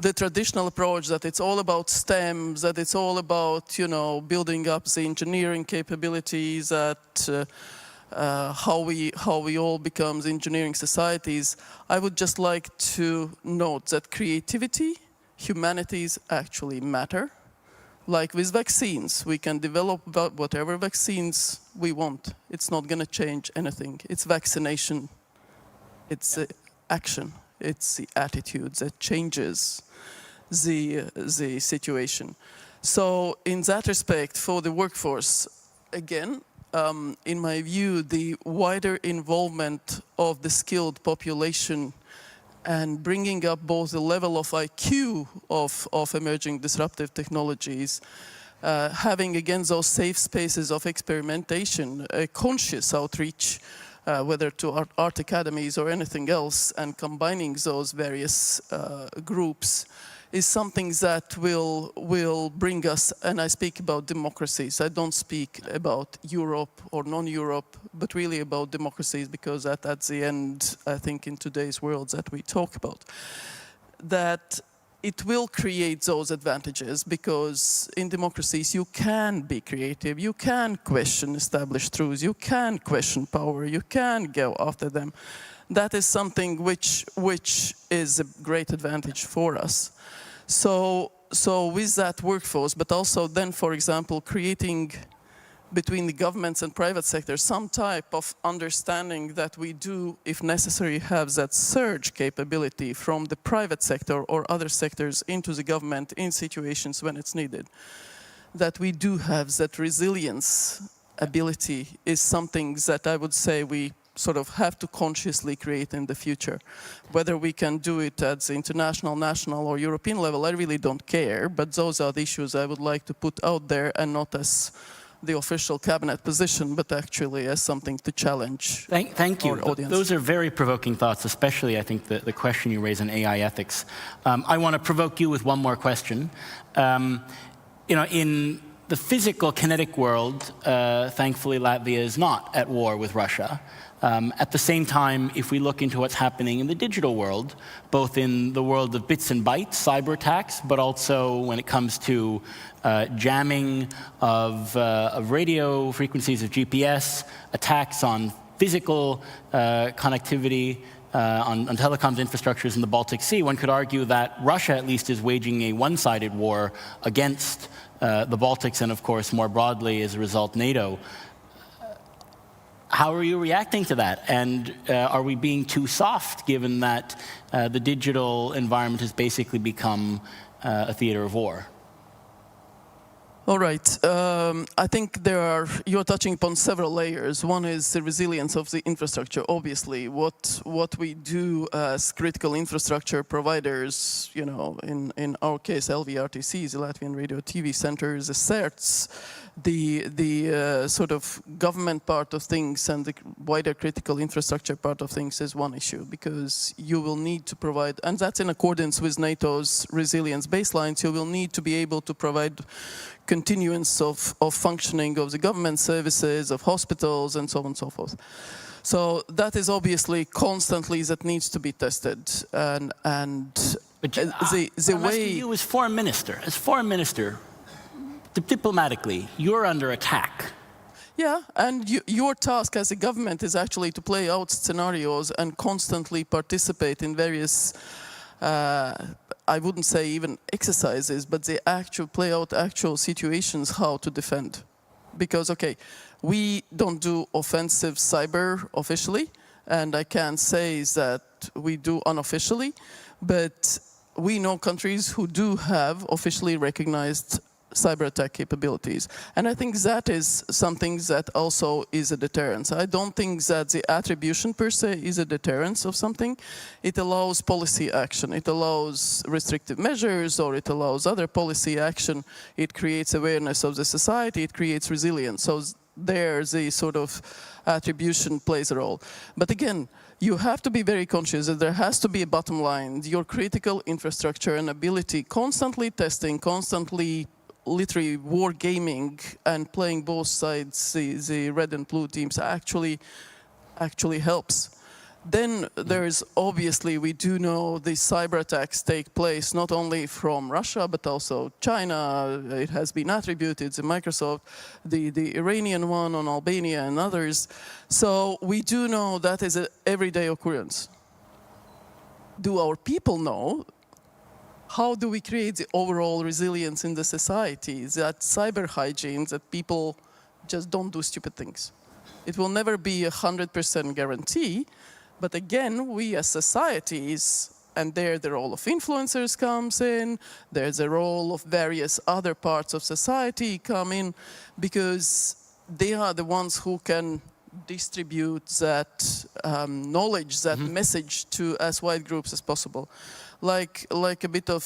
the traditional approach that it's all about STEM, that it's all about, you know, building up the engineering capabilities, that how we all become engineering societies, I would just like to note that creativity, humanities actually matter. Like with vaccines, we can develop whatever vaccines we want. It's not going to change anything. It's vaccination. It's action. It's the attitude that changes the situation. So in that respect, for the workforce, again, in my view, the wider involvement of the skilled population and bringing up both the level of IQ of emerging disruptive technologies, having again those safe spaces of experimentation, a conscious outreach, whether to art academies or anything else, and combining those various groups is something that will bring us, and I speak about democracies. I don't speak about Europe or non-Europe, but really about democracies, because at the end, I think in today's world that we talk about, that it will create those advantages, because in democracies you can be creative, you can question established truths, you can question power, you can go after them. That is something which is a great advantage for us. So with that workforce, but also then, for example, creating between the governments and private sector some type of understanding that we do, if necessary, have that surge capability from the private sector or other sectors into the government in situations when it's needed. That we do have that resilience ability is something that I would say we sort of have to consciously create in the future. Whether we can do it at the international, national or European level, I really don't care, but those are the issues I would like to put out there, and not as the official cabinet position, but actually as something to challenge. Thank you. Our audience. Those are very provoking thoughts, especially I think the question you raise in AI ethics. I want to provoke you with one more question. In the physical kinetic world, thankfully Latvia is not at war with Russia. At the same time, if we look into what's happening in the digital world, both in the world of bits and bytes, cyber attacks, but also when it comes to jamming of radio frequencies of GPS, attacks on physical connectivity, on telecoms infrastructures in the Baltic Sea, one could argue that Russia at least is waging a one-sided war against the Baltics and, of course, more broadly, as a result, NATO. How are you reacting to that? And are we being too soft, given that the digital environment has basically become a theater of war? All right. I think you're touching upon several layers. One is the resilience of the infrastructure. Obviously, what we do as critical infrastructure providers, in our case, LVRTCs, the Latvian Radio TV Centers, asserts the sort of government part of things and the wider critical infrastructure part of things is one issue, because you will need to provide, and that's in accordance with NATO's resilience baselines, you will need to be able to provide continuance of functioning of the government services, of hospitals, and so on and so forth. So that is obviously constantly that needs to be tested, and But the I'm way asking you as foreign minister, diplomatically, you're under attack. Yeah, and your task as a government is actually to play out scenarios and constantly participate in various, I wouldn't say even exercises, but they play out actual situations how to defend. Because, okay, we don't do offensive cyber officially, and I can say that we do unofficially, but we know countries who do have officially recognized cyber attack capabilities. And I think that is something that also is a deterrence. I don't think that the attribution per se is a deterrence of something. It allows policy action. It allows restrictive measures, or it allows other policy action. It creates awareness of the society. It creates resilience. So there the sort of attribution plays a role. But again, you have to be very conscious that there has to be a bottom line. Your critical infrastructure and ability, constantly testing, constantly literally war gaming and playing both sides, the red and blue teams, actually helps. Then there is obviously, we do know the cyber attacks take place not only from Russia, but also China. It has been attributed to Microsoft, the Iranian one on Albania and others. So we do know that is an everyday occurrence. Do our people know? How do we create the overall resilience in the society, that cyber hygiene, that people just don't do stupid things? It will never be 100% guarantee, but again, we as societies, and there the role of influencers comes in, there's a role of various other parts of society come in, because they are the ones who can distribute that knowledge, that message to as wide groups as possible, like a bit of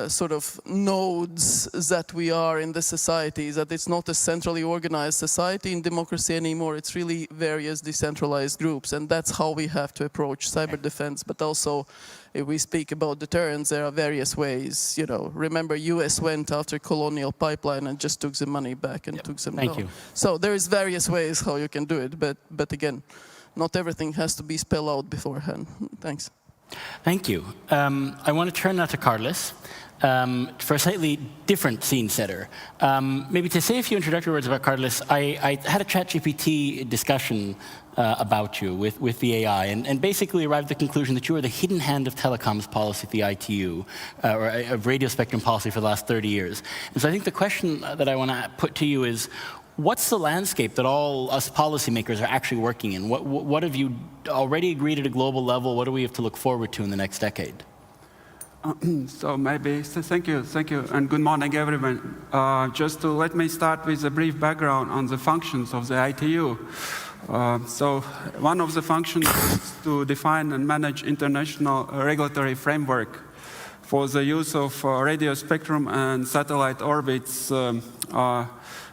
sort of nodes that we are in the society, that it's not a centrally organized society in democracy anymore, it's really various decentralized groups, and that's how we have to approach cyber defense. But also, if we speak about deterrence, there are various ways. You know, remember US went after Colonial Pipeline and just took the money back and took them down. Thank you. So there is various ways how you can do it, but again, not everything has to be spelled out beforehand. Thanks. Thank you. I want to turn now to Carlos for a slightly different scene setter. Maybe to say a few introductory words about Carlos, I had a ChatGPT discussion about you with the AI, and basically arrived at the conclusion that you are the hidden hand of telecoms policy at the ITU, or of radio spectrum policy for the last 30 years. And so I think the question that I want to put to you is, what's the landscape that all us policymakers are actually working in? What have you already agreed at a global level? What do we have to look forward to in the next decade? So thank you, and good morning, everyone. Just to let me start with a brief background on the functions of the ITU. So one of the functions is to define and manage international regulatory framework for the use of radio spectrum and satellite orbits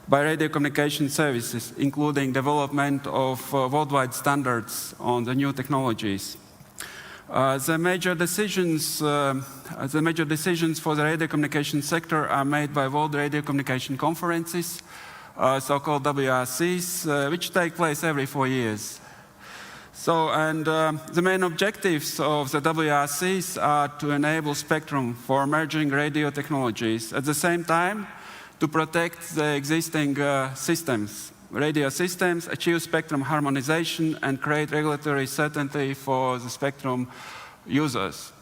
by radio communication services, including development of worldwide standards on the new technologies. The major decisions for the radio communication sector are made by World Radio Communication Conferences, so-called WRCs, which take place every 4 years. So, and the main objectives of the WRCs are to enable spectrum for emerging radio technologies. At the same time, to protect the existing radio systems, achieve spectrum harmonization, and create regulatory certainty for the spectrum users.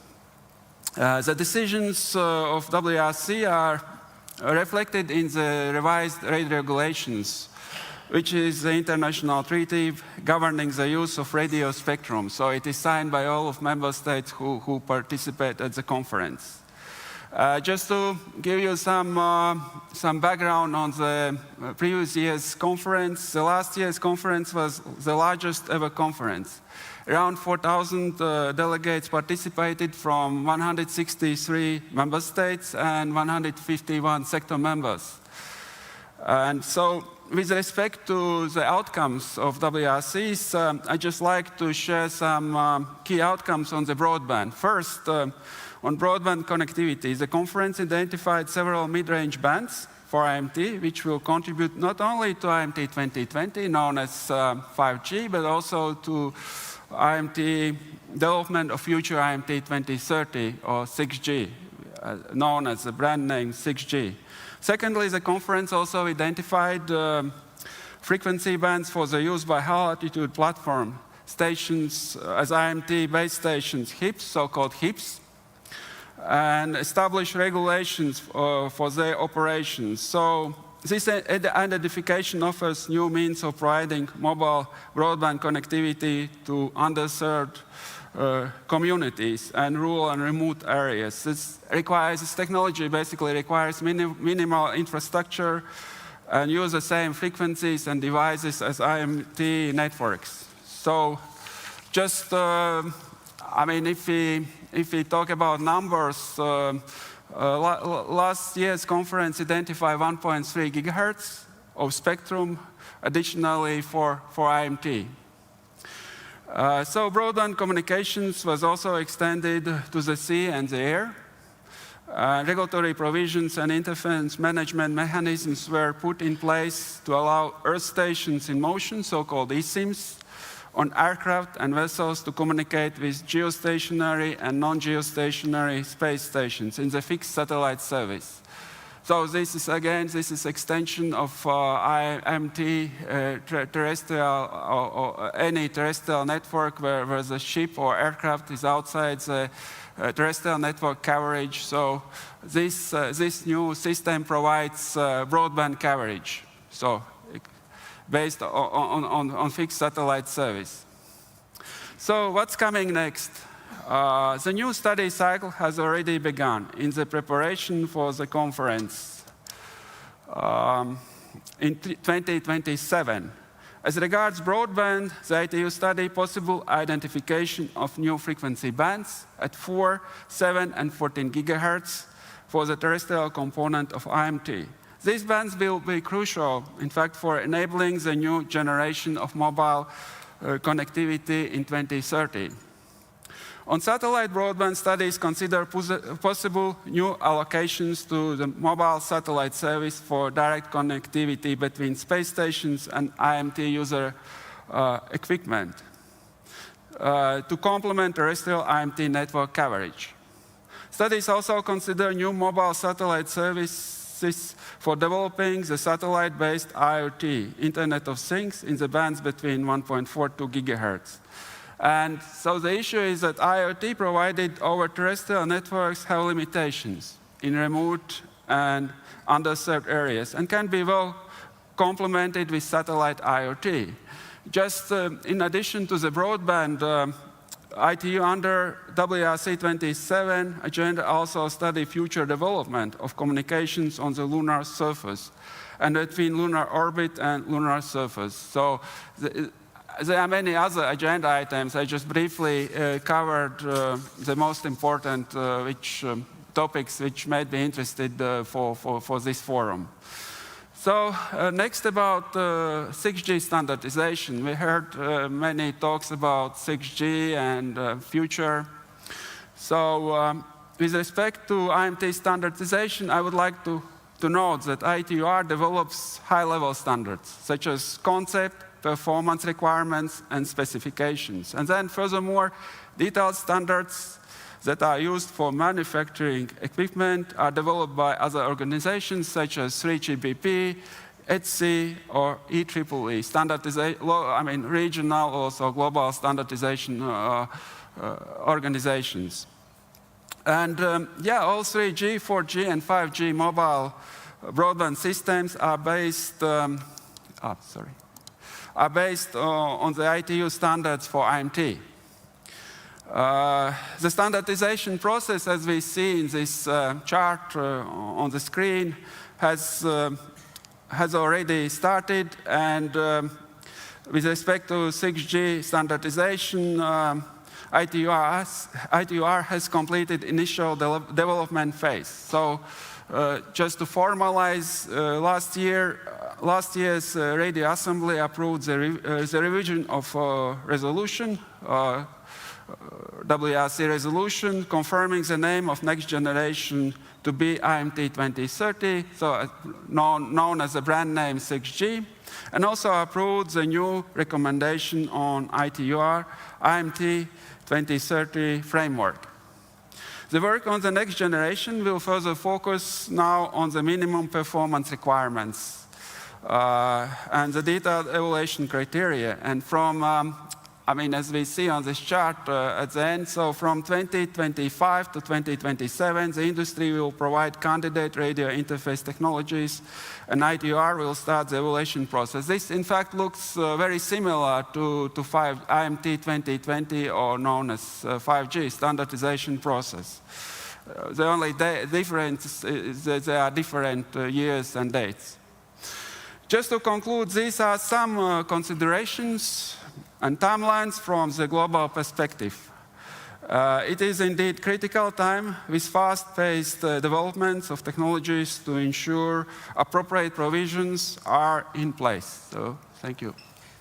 The decisions of WRC are reflected in the revised radio regulations, which is the international treaty governing the use of radio spectrum. So it is signed by all of member states who participate at the conference. Just to give you some background on the previous year's conference, the last year's conference was the largest ever conference. Around 4,000 delegates participated from 163 member states and 151 sector members. And so, with respect to the outcomes of WRCs, I'd just like to share some key outcomes on the broadband. First, on broadband connectivity, the conference identified several mid-range bands for IMT, which will contribute not only to IMT 2020, known as 5G, but also to IMT development of future IMT 2030, or 6G, known as the brand name 6G. Secondly, the conference also identified frequency bands for the use by high-altitude platform stations as IMT base stations, HIPs, so-called HIPs, and establish regulations for their operations. So this identification offers new means of providing mobile broadband connectivity to underserved communities and rural and remote areas. This technology basically requires minimal infrastructure and use the same frequencies and devices as IMT networks. So just, I mean, if we talk about numbers, last year's conference identified 1.3 gigahertz of spectrum additionally for IMT. So broadband communications was also extended to the sea and the air. Regulatory provisions and interference management mechanisms were put in place to allow Earth stations in motion, so-called eSIMs, on aircraft and vessels to communicate with geostationary and non-geostationary space stations in the fixed satellite service. So this is extension of IMT terrestrial or any terrestrial network where the ship or aircraft is outside the terrestrial network coverage. So this new system provides broadband coverage. So based on fixed satellite service. So what's coming next? The new study cycle has already begun in the preparation for the conference. in 2027. As regards broadband, the ITU study possible identification of new frequency bands at 4, 7, and 14 gigahertz for the terrestrial component of IMT. These bands will be crucial, in fact, for enabling the new generation of mobile connectivity in 2030. On satellite broadband, studies consider possible new allocations to the mobile satellite service for direct connectivity between space stations and IMT user equipment to complement terrestrial IMT network coverage. Studies also consider new mobile satellite services for developing the satellite-based IoT, Internet of Things, in the bands between 1.42 gigahertz. And so the issue is that IoT provided over terrestrial networks have limitations in remote and underserved areas and can be well complemented with satellite IoT. Just in addition to the broadband, ITU under WRC 27 agenda also study future development of communications on the lunar surface and between lunar orbit and lunar surface. So there are many other agenda items. I just briefly covered the most important topics which made me interested for this forum. So next about 6G standardization. We heard many talks about 6G and future. So with respect to IMT standardization, I would like to note that ITUR develops high-level standards, such as concept, performance requirements, and specifications. And then furthermore, detailed standards that are used for manufacturing equipment are developed by other organizations such as 3GPP, ETSI, or EEEE, regional, also global standardization organizations. And all 3G, 4G, and 5G mobile broadband systems are based on the ITU standards for IMT. The standardization process, as we see in this chart on the screen, has already started. And with respect to 6G standardization, ITUR has completed initial development phase. So just to formalize, last year's Radio Assembly approved the revision of resolution, WRC resolution, confirming the name of next generation to be IMT 2030, so known as the brand name 6G, and also approved the new recommendation on ITUR IMT 2030 framework. The work on the next generation will further focus now on the minimum performance requirements and the detailed evaluation criteria. And from, as we see on this chart at the end, so from 2025 to 2027, the industry will provide candidate radio interface technologies, and ITUR will start the evaluation process. This, in fact, looks very similar to IMT 2020, or known as 5G standardization process. The only difference is that there are different years and dates. Just to conclude, these are some considerations and timelines from the global perspective. It is indeed critical time with fast-paced developments of technologies to ensure appropriate provisions are in place. So, thank you.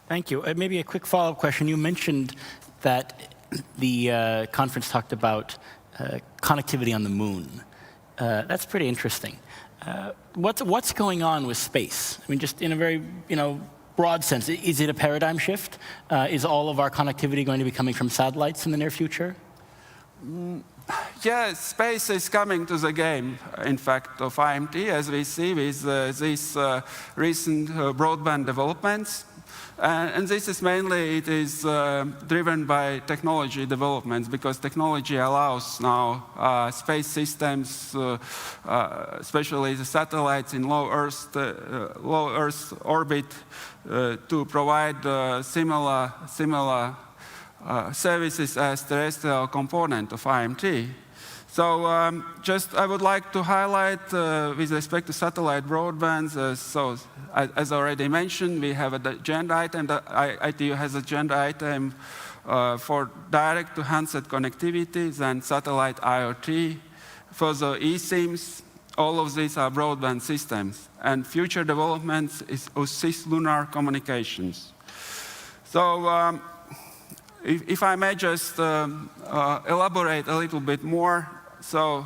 Thank you. Maybe a quick follow-up question. You mentioned that the conference talked about connectivity on the moon. That's pretty interesting. What's going on with space? I mean, just in a very, broad sense, is it a paradigm shift? Is all of our connectivity going to be coming from satellites in the near future? Yes, space is coming to the game, in fact, of IMT, as we see with these recent broadband developments. And this is mainly, it is driven by technology developments, because technology allows now space systems, especially the satellites in low Earth orbit, to provide similar services as terrestrial component of IMT. So just I would like to highlight with respect to satellite broadbands, so as already mentioned, we have an agenda item, the ITU has an agenda item for direct-to-handset connectivity, then satellite IoT, further eSIMs. All of these are broadband systems. And future developments is cislunar communications. So if I may just elaborate a little bit more. So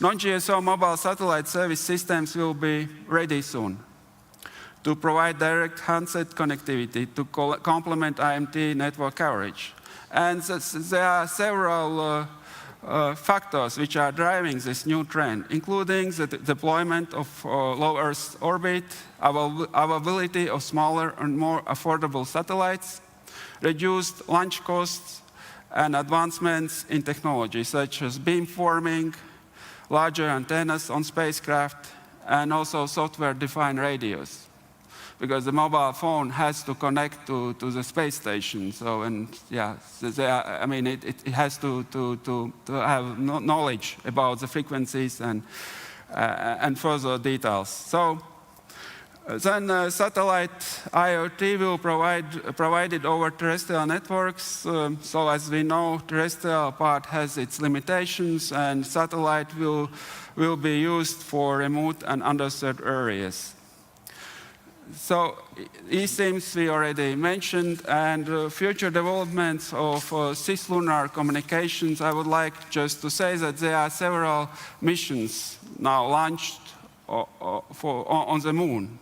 non-GSO mobile satellite service systems will be ready soon to provide direct handset connectivity to complement IMT network coverage. And there are several factors which are driving this new trend, including the deployment of low Earth orbit, availability of smaller and more affordable satellites, reduced launch costs, and advancements in technology such as beamforming, larger antennas on spacecraft, and also software-defined radios. Because the mobile phone has to connect to the space station, so and yeah, I mean it has to have knowledge about the frequencies and further details. So then satellite IoT will provided over terrestrial networks. So as we know, terrestrial part has its limitations, and satellite will be used for remote and underserved areas. So eSIMs we already mentioned, and future developments of cislunar communications, I would like just to say that there are several missions now launched on the moon.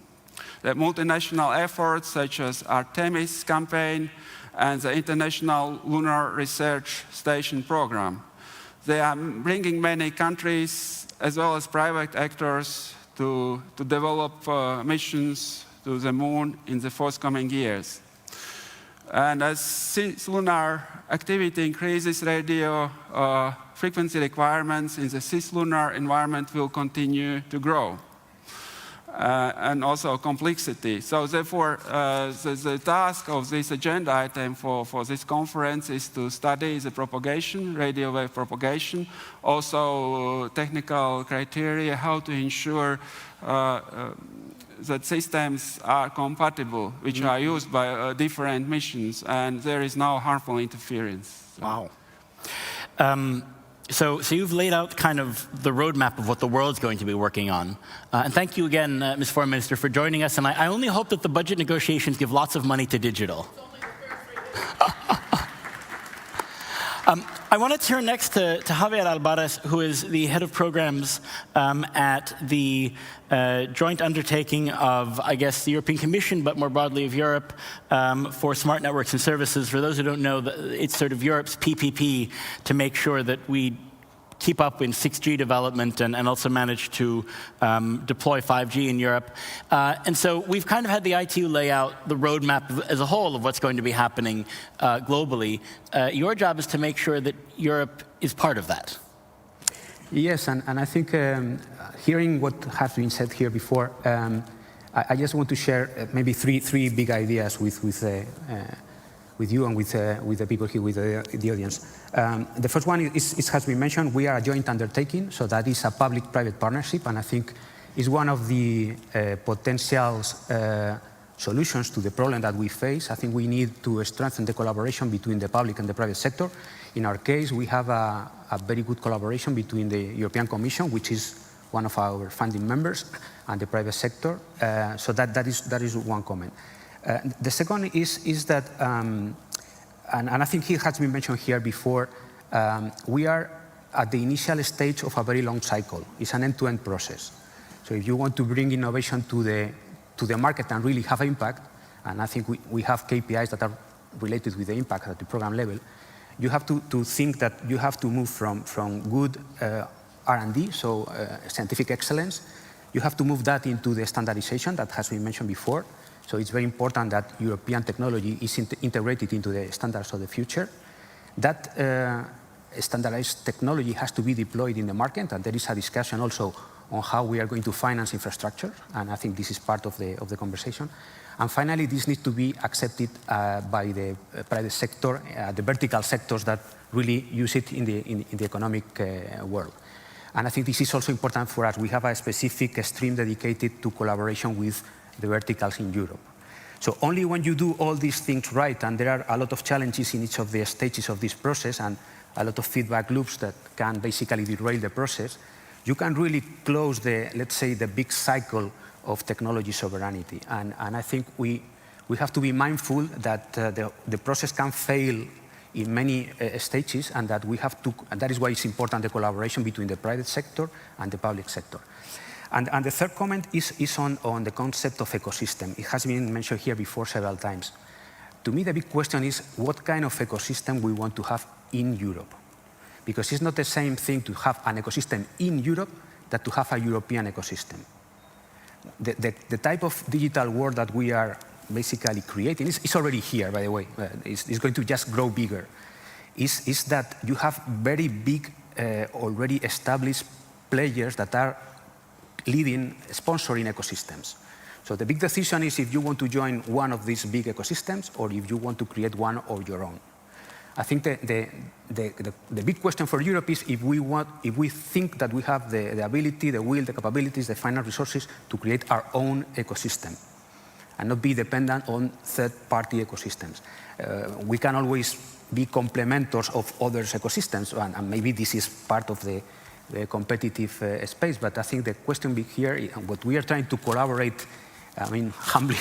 The multinational efforts such as Artemis campaign and the International Lunar Research Station program. They are bringing many countries as well as private actors to develop missions to the moon in the forthcoming years. And as cislunar activity increases, radio frequency requirements in the cislunar environment will continue to grow. And also complexity. So therefore, the task of this agenda item for this conference is to study the propagation, radio wave propagation, also technical criteria, how to ensure that systems are compatible, which are used by different missions, and there is no harmful interference. Wow. So you've laid out kind of the roadmap of what the world's going to be working on. And thank you again, Ms. Foreign Minister, for joining us. And I only hope that the budget negotiations give lots of money to digital. I want to turn next to Javier Alvarez, who is the head of programs at the joint undertaking of, I guess, the European Commission, but more broadly of Europe, for smart networks and services. For those who don't know, it's sort of Europe's PPP to make sure that we keep up in 6G development and also manage to deploy 5G in Europe. And so we've kind of had the ITU lay out the roadmap as a whole of what's going to be happening globally. Your job is to make sure that Europe is part of that. Yes, and I think hearing what has been said here before, I just want to share maybe three big ideas with you and with the people here, with the audience. The first one is, has been mentioned, we are a joint undertaking, so that is a public-private partnership, and I think is one of the potential solutions to the problem that we face. I think we need to strengthen the collaboration between the public and the private sector. In our case, we have a very good collaboration between the European Commission, which is one of our funding members, and the private sector. So that is one comment. The second is that, and I think it has been mentioned here before, we are at the initial stage of a very long cycle. It's an end-to-end process. So if you want to bring innovation to the market and really have impact, and I think we have KPIs that are related with the impact at the program level, you have to think that you have to move from good R&D, so scientific excellence, you have to move that into the standardization that has been mentioned before. So it's very important that European technology is integrated into the standards of the future. That standardized technology has to be deployed in the market, and there is a discussion also on how we are going to finance infrastructure, and I think this is part of the conversation. And finally, this needs to be accepted by the private sector, the vertical sectors that really use it in the economic world. And I think this is also important for us. We have a specific stream dedicated to collaboration with the verticals in Europe. So only when you do all these things right, and there are a lot of challenges in each of the stages of this process and a lot of feedback loops that can basically derail the process, you can really close the, let's say, the big cycle of technology sovereignty. And I think we have to be mindful that the process can fail in many stages, and that we have to, and that is why it's important, the collaboration between the private sector and the public sector. And the third comment is on the concept of ecosystem. It has been mentioned here before several times. To me, the big question is what kind of ecosystem we want to have in Europe. Because it's not the same thing to have an ecosystem in Europe than to have a European ecosystem. The type of digital world that we are basically creating is already here, by the way. It's going to just grow bigger. Is that you have very big, already established players that are leading, sponsoring ecosystems. So the big decision is if you want to join one of these big ecosystems or if you want to create one of your own. I think the big question for Europe is if we think that we have the ability, the will, the capabilities, the final resources to create our own ecosystem and not be dependent on third-party ecosystems. We can always be complementors of others' ecosystems, and maybe this is part of the competitive space, but I think the question here, and what we are trying to collaborate, I mean, humbly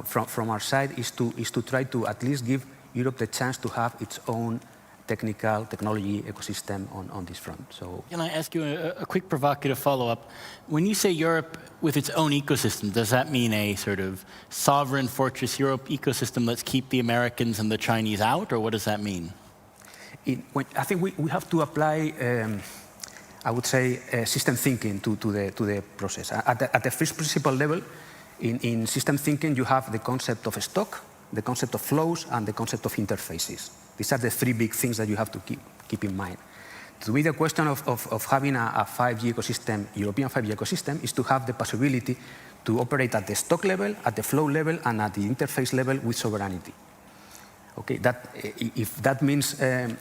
from our side, is to try to at least give Europe the chance to have its own technology ecosystem on this front. So, can I ask you a quick provocative follow-up? When you say Europe with its own ecosystem, does that mean a sort of sovereign fortress Europe ecosystem, let's keep the Americans and the Chinese out, or what does that mean? I think we have to apply, I would say, system thinking to the process. At the first principle level, in system thinking, you have the concept of stock, the concept of flows, and the concept of interfaces. These are the three big things that you have to keep in mind. To me, the question of having a 5G ecosystem, European 5G ecosystem, is to have the possibility to operate at the stock level, at the flow level, and at the interface level with sovereignty. Okay, if that means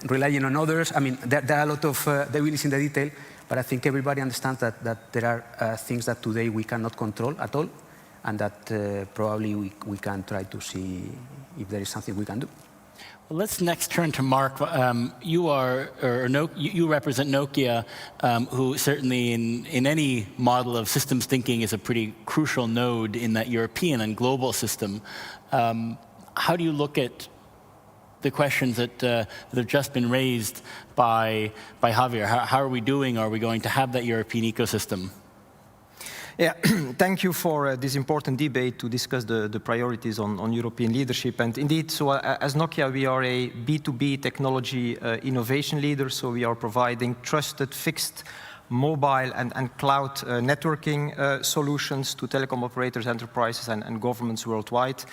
relying on others, I mean, there are a lot of devils in the detail, but I think everybody understands that there are things that today we cannot control at all, and that probably we can try to see if there is something we can do. Well, let's next turn to Mark. You represent Nokia, who certainly in any model of systems thinking is a pretty crucial node in that European and global system. How do you look at the questions that have just been raised by Javier? How are we doing? Are we going to have that European ecosystem? Yeah, thank you for this important debate to discuss the priorities on European leadership. And indeed, so as Nokia, we are a B2B technology innovation leader. So we are providing trusted, fixed, mobile and cloud networking solutions to telecom operators, enterprises, and governments worldwide.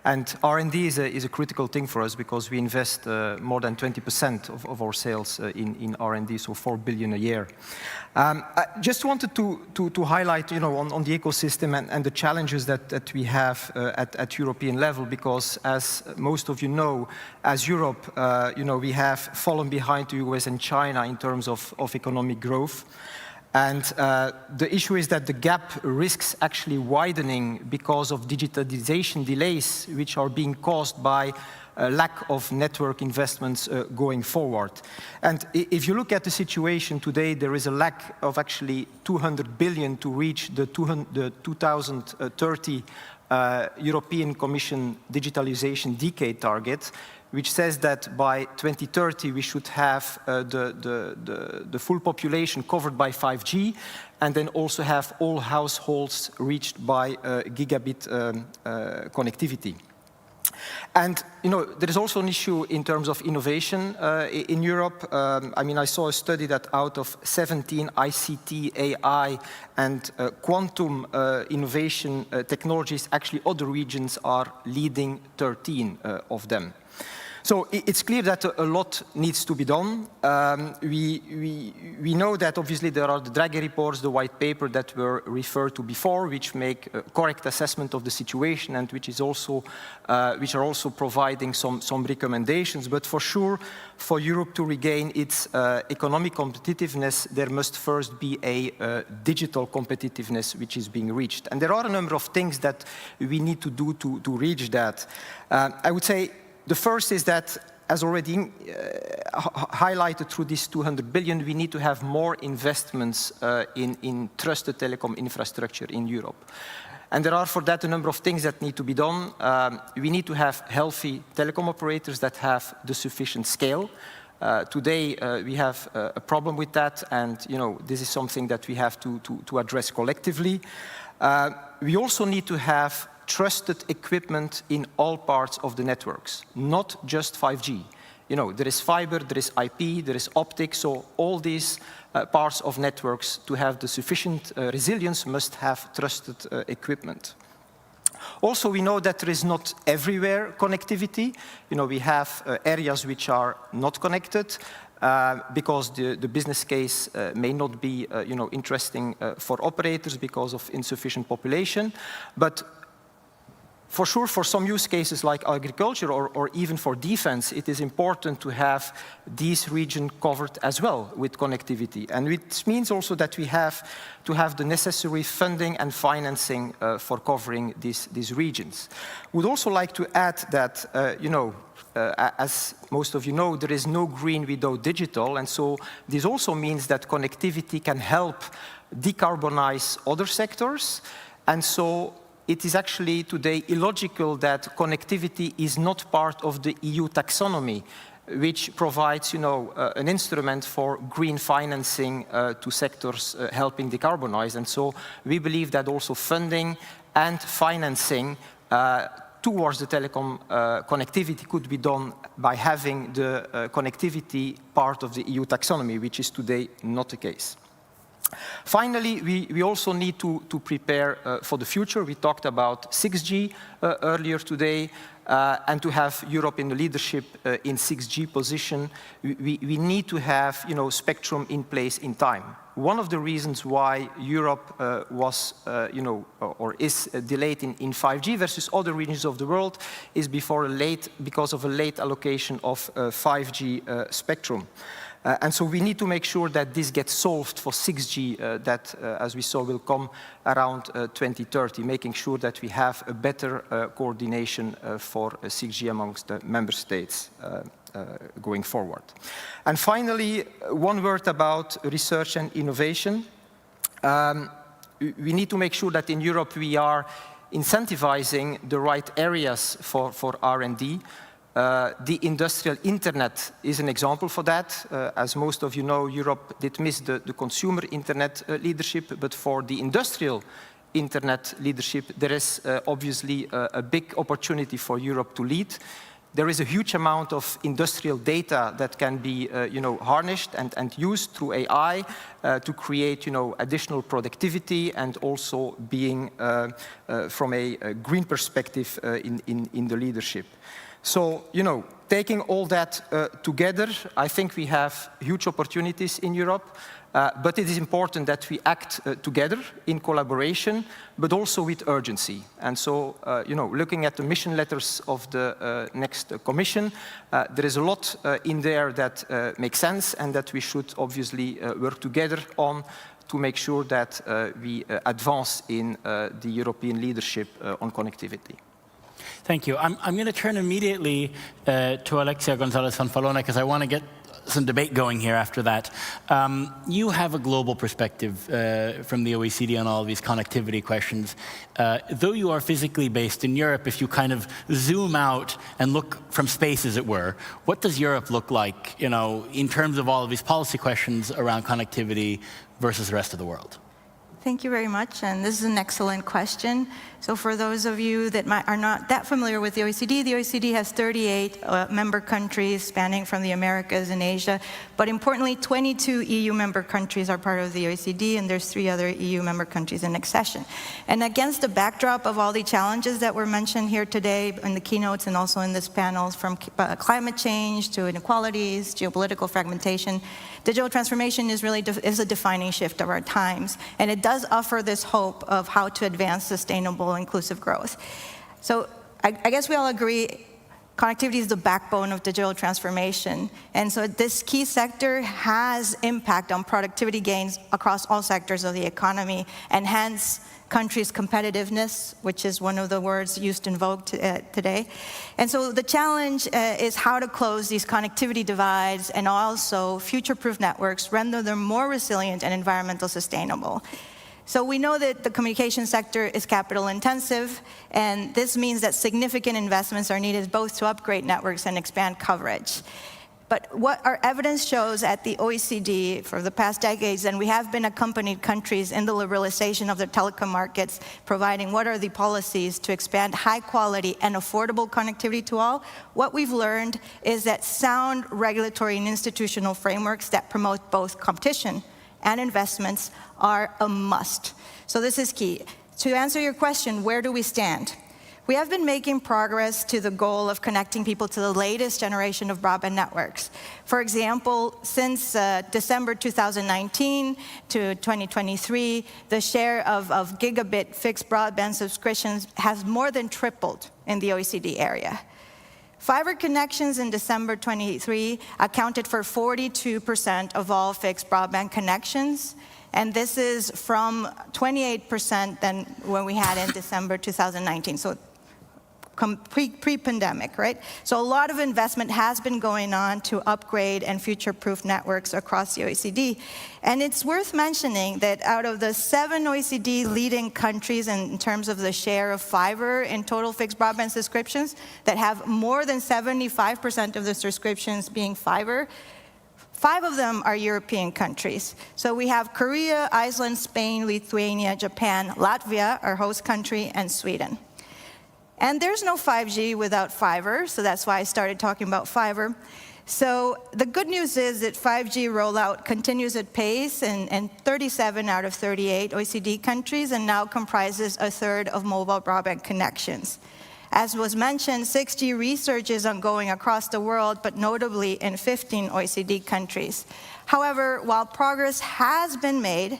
And R&D is a critical thing for us because we invest more than 20% of our sales in R&D, so 4 billion a year. I just wanted to highlight, on the ecosystem and the challenges that we have at European level, because as most of you know, as Europe, we have fallen behind the US and China in terms of economic growth. And the issue is that the gap risks actually widening because of digitalization delays, which are being caused by a lack of network investments going forward. And if you look at the situation today, there is a lack of actually 200 billion to reach the 2030 European Commission digitalization decade target, which says that by 2030 we should have the full population covered by 5G, and then also have all households reached by gigabit connectivity. And there is also an issue in terms of innovation in Europe. I mean, I saw a study that out of 17 ICT, AI, and quantum innovation technologies, actually other regions are leading 13 of them. So it's clear that a lot needs to be done. We know that obviously there are the Draghi reports, the white paper that were referred to before, which make a correct assessment of the situation and which are also providing some recommendations. But for sure, for Europe to regain its economic competitiveness, there must first be a digital competitiveness which is being reached. And there are a number of things that we need to do to reach that. I would say the first is that, as already highlighted through this 200 billion, we need to have more investments in trusted telecom infrastructure in Europe. And there are for that a number of things that need to be done. We need to have healthy telecom operators that have the sufficient scale. Today, we have a problem with that, and this is something that we have to address collectively. We also need to have trusted equipment in all parts of the networks, not just 5G. There is fiber, there is IP, there is optics, so all these parts of networks, to have the sufficient resilience, must have trusted equipment. Also, we know that there is not everywhere connectivity. We have areas which are not connected because the business case may not be interesting for operators because of insufficient population. But for sure, for some use cases like agriculture or even for defense, it is important to have these regions covered as well with connectivity. And it means also that we have to have the necessary funding and financing for covering these regions. We'd also like to add that, as most of you know, there is no green without digital. And so this also means that connectivity can help decarbonize other sectors. And so it is actually today illogical that connectivity is not part of the EU taxonomy, which provides, an instrument for green financing to sectors helping decarbonize. And so we believe that also funding and financing towards the telecom connectivity could be done by having the connectivity part of the EU taxonomy, which is today not the case. Finally, we also need to prepare for the future. We talked about 6G earlier today, and to have Europe in the leadership in 6G position, we need to have spectrum in place in time. One of the reasons why Europe was, or is delayed in 5G versus other regions of the world is because of a late allocation of 5G spectrum. And so we need to make sure that this gets solved for 6G, that, as we saw, will come around 2030, making sure that we have a better coordination for 6G amongst the member states going forward. And finally, one word about research and innovation. We need to make sure that in Europe we are incentivizing the right areas for R&D. The industrial internet is an example for that. As most of you know, Europe did miss the consumer internet leadership, but for the industrial internet leadership, there is obviously a big opportunity for Europe to lead. There is a huge amount of industrial data that can be harnessed and used through AI to create additional productivity and also being from a green perspective in the leadership. So, taking all that together, I think we have huge opportunities in Europe, but it is important that we act together in collaboration, but also with urgency. And so, looking at the mission letters of the next Commission, there is a lot in there that makes sense and that we should obviously work together on to make sure that we advance in the European leadership on connectivity. Thank you. I'm going to turn immediately to Alexia Gonzalez-Fanfalona because I want to get some debate going here after that. You have a global perspective from the OECD on all of these connectivity questions. Though you are physically based in Europe, if you kind of zoom out and look from space, as it were, what does Europe look like, in terms of all of these policy questions around connectivity versus the rest of the world? thank you very much. And this is an excellent question. So for those of you that are not that familiar with the OECD has 38 member countries spanning from the Americas and Asia. But importantly, 22 EU member countries are part of the OECD, and there's 3 other EU member countries in accession. And against the backdrop of all the challenges that were mentioned here today in the keynotes and also in this panel, from climate change to inequalities, geopolitical fragmentation, digital transformation is really a defining shift of our times. And it does offer this hope of how to advance sustainable, inclusive growth. So I guess we all agree connectivity is the backbone of digital transformation. And so this key sector has impact on productivity gains across all sectors of the economy, and hence countries' competitiveness, which is one of the words used in vogue today. And so the challenge is how to close these connectivity divides and also future-proof networks, render them more resilient and environmentally sustainable. So we know that the communication sector is capital intensive, and this means that significant investments are needed both to upgrade networks and expand coverage. But what our evidence shows at the OECD for the past decades, and we have been accompanied countries in the liberalization of the telecom markets, providing what are the policies to expand high quality and affordable connectivity to all, what we've learned is that sound regulatory and institutional frameworks that promote both competition and investments are a must. So this is key. To answer your question, where do we stand? We have been making progress to the goal of connecting people to the latest generation of broadband networks. For example, since December 2019 to 2023, the share of gigabit fixed broadband subscriptions has more than tripled in the OECD area. Fiber connections in December 23 accounted for 42% of all fixed broadband connections, and this is from 28% than when we had in December 2019. So pre-pandemic, right? So a lot of investment has been going on to upgrade and future-proof networks across the OECD. And it's worth mentioning that out of the 7 OECD leading countries in terms of the share of fiber in total fixed broadband subscriptions that have more than 75% of the subscriptions being fiber, 5 of them are European countries. So we have Korea, Iceland, Spain, Lithuania, Japan, Latvia, our host country, and Sweden. And there's no 5G without fiber, so that's why I started talking about fiber. So the good news is that 5G rollout continues at pace in 37 out of 38 OECD countries and now comprises a third of mobile broadband connections. As was mentioned, 6G research is ongoing across the world, but notably in 15 OECD countries. However, while progress has been made,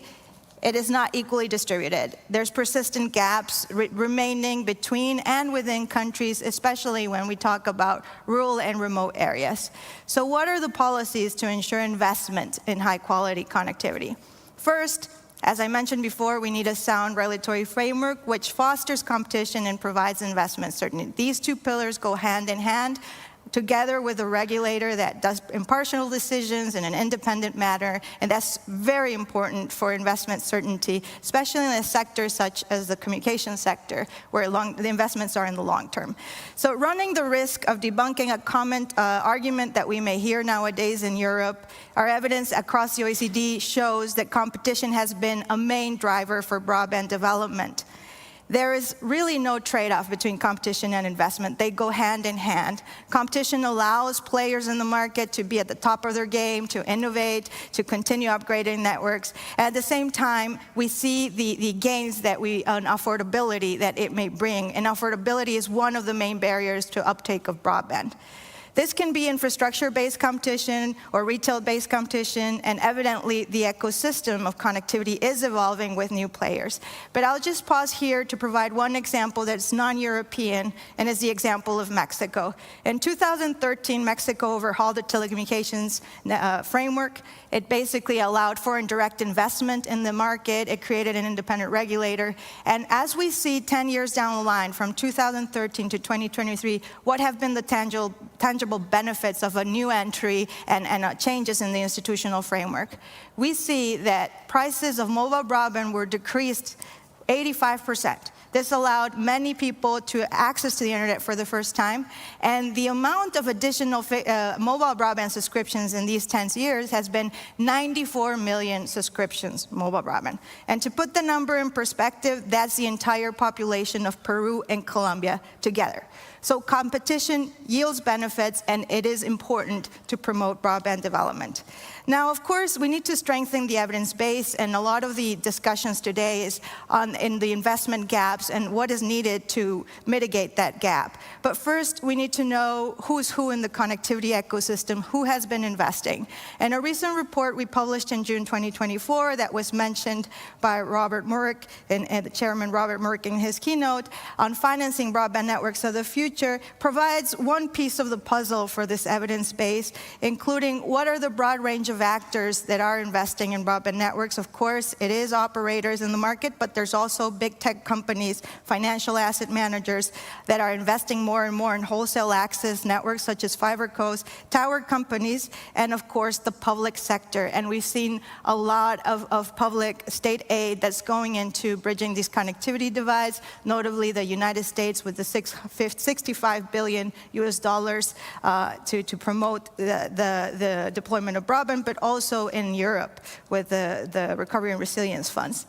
it is not equally distributed. There's persistent gaps remaining between and within countries, especially when we talk about rural and remote areas. So what are the policies to ensure investment in high-quality connectivity? First, as I mentioned before, we need a sound regulatory framework which fosters competition and provides investment certainty. These 2 pillars go hand in hand, together with a regulator that does impartial decisions in an independent manner, and that's very important for investment certainty, especially in a sector such as the communication sector, where the investments are in the long term. So running the risk of debunking a common argument that we may hear nowadays in Europe, our evidence across the OECD shows that competition has been a main driver for broadband development. There is really no trade-off between competition and investment. They go hand in hand. Competition allows players in the market to be at the top of their game, to innovate, to continue upgrading networks. At the same time, we see the gains that on affordability that it may bring, and affordability is one of the main barriers to uptake of broadband. This can be infrastructure-based competition or retail-based competition, and evidently the ecosystem of connectivity is evolving with new players. But I'll just pause here to provide one example that's non-European, and is the example of Mexico. In 2013, Mexico overhauled the telecommunications framework. It basically allowed foreign direct investment in the market. It created an independent regulator. And as we see 10 years down the line, from 2013 to 2023, what have been the tangible benefits of a new entry and changes in the institutional framework? We see that prices of mobile broadband were decreased 85%. This allowed many people to access to the internet for the first time, and the amount of additional mobile broadband subscriptions in these 10 years has been 94 million subscriptions, mobile broadband. And to put the number in perspective, that's the entire population of Peru and Colombia together. So competition yields benefits, and it is important to promote broadband development. Now, of course, we need to strengthen the evidence base, and a lot of the discussions today is in the investment gaps and what is needed to mitigate that gap. But first, we need to know who's who in the connectivity ecosystem, who has been investing. And a recent report we published in June 2024 that was mentioned by Robert Murek, and Chairman Robert Murek in his keynote on financing broadband networks of the future, provides one piece of the puzzle for this evidence base, including what are the broad range of actors that are investing in broadband networks. Of course, it is operators in the market, but there's also big tech companies, financial asset managers that are investing more and more in wholesale access networks such as fibercos, tower companies, and of course the public sector. And we've seen a lot of public state aid that's going into bridging these connectivity divides, notably the United States with the $65 billion US dollars to promote the deployment of broadband, but also in Europe with the Recovery and Resilience Funds.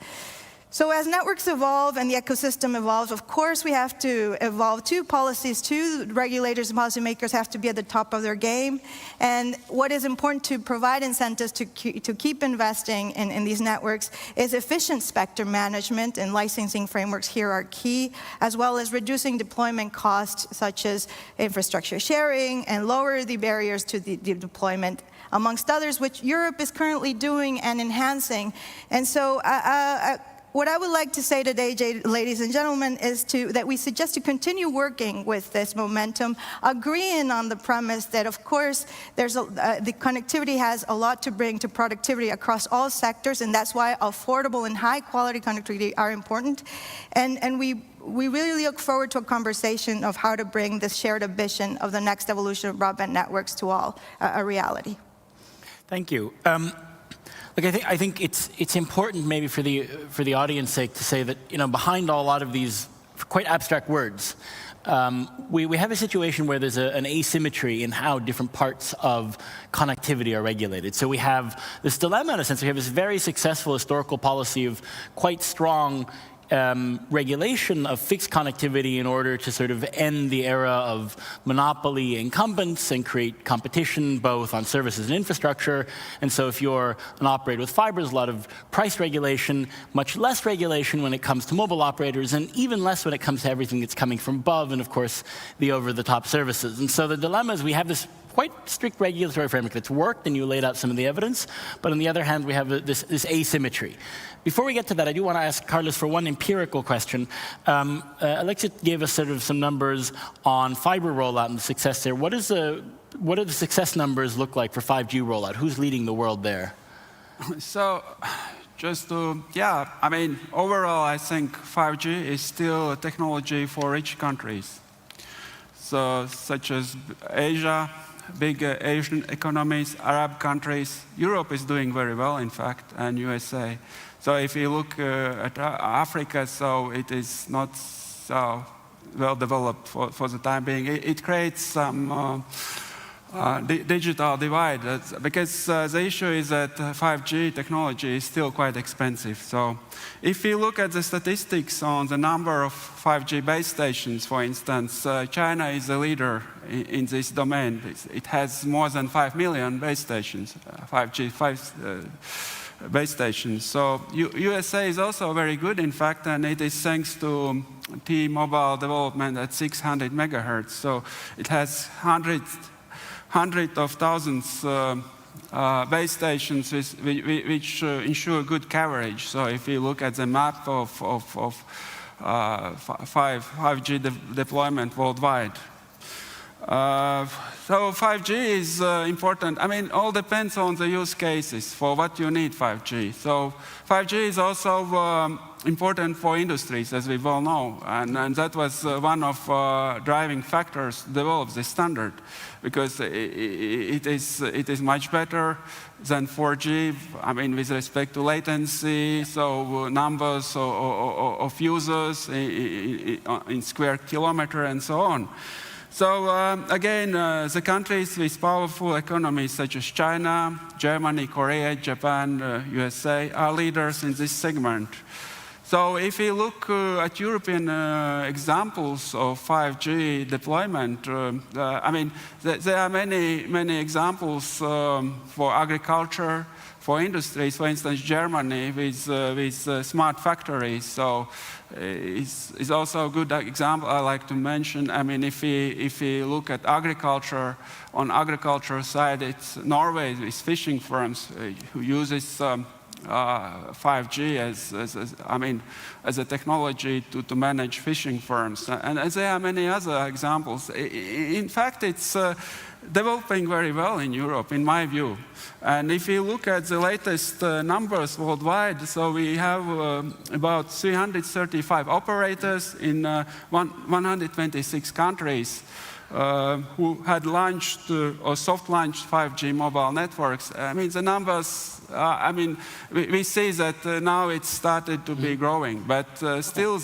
So as networks evolve and the ecosystem evolves, of course we have to evolve too. Policies too, regulators and policymakers have to be at the top of their game. And what is important to provide incentives to keep investing in these networks is efficient spectrum management, and licensing frameworks here are key, as well as reducing deployment costs such as infrastructure sharing and lower the barriers to the deployment, amongst others, which Europe is currently doing and enhancing. And so what I would like to say today, ladies and gentlemen, is that we suggest to continue working with this momentum, agreeing on the premise that, of course, the connectivity has a lot to bring to productivity across all sectors, and that's why affordable and high-quality connectivity are important. And we really look forward to a conversation of how to bring this shared ambition of the next evolution of broadband networks to all a reality. Thank you. Look, I think it's important, maybe for the audience's sake, to say that behind a lot of these quite abstract words, we have a situation where there's an asymmetry in how different parts of connectivity are regulated. So we have this dilemma, in a sense. We have this very successful historical policy of quite strong regulation of fixed connectivity in order to sort of end the era of monopoly incumbents and create competition both on services and infrastructure. And so if you're an operator with fiber, there's a lot of price regulation, much less regulation when it comes to mobile operators, and even less when it comes to everything that's coming from above, and of course the over-the-top services. And so the dilemma is we have this quite strict regulatory framework that's worked, and you laid out some of the evidence, but on the other hand we have this asymmetry. Before we get to that, I do want to ask Carlos for one empirical question. Alexia gave us sort of some numbers on fiber rollout and the success there. What do the success numbers look like for 5G rollout? Who's leading the world there? So, overall, I think 5G is still a technology for rich countries. So, such as Asia, big Asian economies, Arab countries. Europe is doing very well, in fact, and USA. So if you look at Africa, so it is not so well developed for the time being. It creates some digital divide, because the issue is that 5G technology is still quite expensive. So if you look at the statistics on the number of 5G base stations, for instance, China is the leader in this domain. It has more than 5 million base stations, 5G base stations. So USA is also very good, in fact, and it is thanks to T-Mobile development at 600 megahertz. So it has hundreds of thousands base stations which ensure good coverage. So if you look at the map of 5G deployment worldwide. So 5G is important. I mean, all depends on the use cases for what you need 5G. So 5G is also important for industries, as we well know, and that was one of driving factors to develop this standard, because it is much better than 4G. I mean, with respect to latency, so numbers of users in square kilometer and so on. So again, the countries with powerful economies such as China, Germany, Korea, Japan, USA are leaders in this segment. So if we look at European examples of 5G deployment, I mean, there are many examples for agriculture, for industries. For instance, Germany with smart factories. So it's also a good example I like to mention. I mean, if we look at agriculture, on agriculture side, it's Norway with fishing firms who uses 5G as a technology to manage fishing firms. And there are many other examples. In fact, it's developing very well in Europe, in my view. And if you look at the latest numbers worldwide, so we have about 335 operators in 126 countries who had launched or soft-launched 5G mobile networks. I mean, the numbers, we see that now it's started to be growing, but still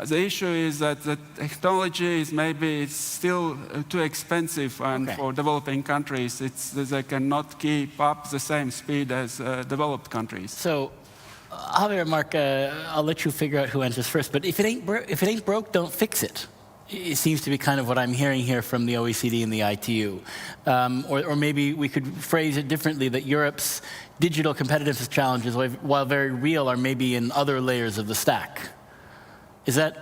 the issue is that the technology is maybe still too expensive, and for developing countries, they cannot keep up the same speed as developed countries. So, Javier, Mark, I'll let you figure out who answers first, but if it ain't broke, don't fix it. It seems to be kind of what I'm hearing here from the OECD and the ITU. Or maybe we could phrase it differently, that Europe's digital competitiveness challenges, while very real, are maybe in other layers of the stack. Is that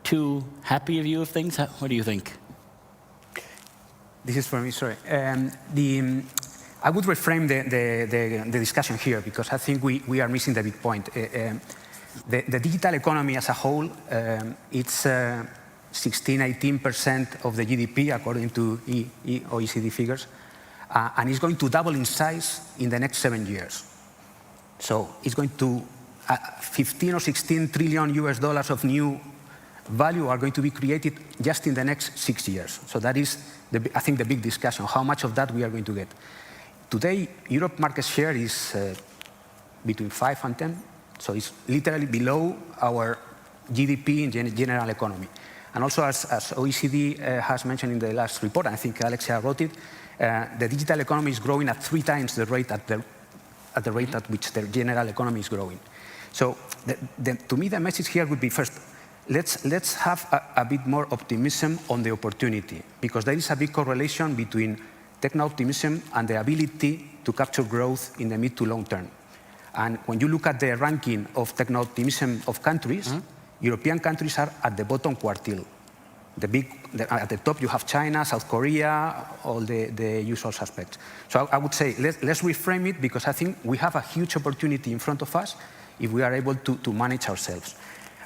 too happy a view of things? What do you think? This is for me, sorry. I would reframe the discussion here, because I think we are missing the big point. The digital economy as a whole, it's 16–18% of the GDP, according to OECD figures, and it's going to double in size in the next 7 years. So it's going to 15 or 16 trillion US dollars of new value are going to be created just in the next 6 years. So that is, I think, the big discussion, how much of that we are going to get. Today, Europe market share is between 5 and 10, so it's literally below our GDP in general economy. And also, as OECD has mentioned in the last report, I think Alexia wrote it, the digital economy is growing at 3 times the rate at the rate at which the general economy is growing. So to me, the message here would be, first, let's have a bit more optimism on the opportunity, because there is a big correlation between techno-optimism and the ability to capture growth in the mid to long term. And when you look at the ranking of techno-optimism of countries, European countries are at the bottom quartile. At the top, you have China, South Korea, all the usual suspects. So I would say, let's reframe it, because I think we have a huge opportunity in front of us if we are able to manage ourselves.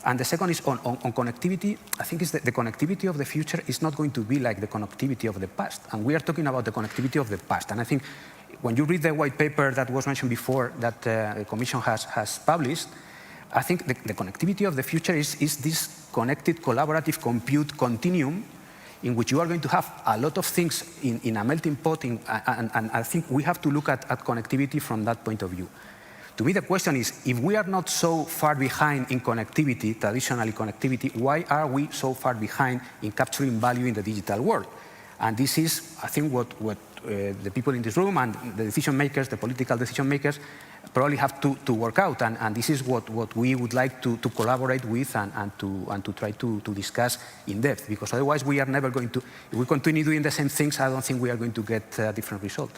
And the second is on connectivity. I think the connectivity of the future is not going to be like the connectivity of the past. And we are talking about the connectivity of the past. And I think when you read the white paper that was mentioned before that the Commission has published, I think the connectivity of the future is this connected collaborative compute continuum in which you are going to have a lot of things in a melting pot, and I think we have to look at connectivity from that point of view. To me, the question is, if we are not so far behind in connectivity, traditionally connectivity, why are we so far behind in capturing value in the digital world? And this is, I think, what the people in this room and the decision makers, the political decision makers, probably have to work out. And this is what we would like to collaborate with and to try to discuss in depth. Because otherwise, we are never going to, if we continue doing the same things, I don't think we are going to get a different result.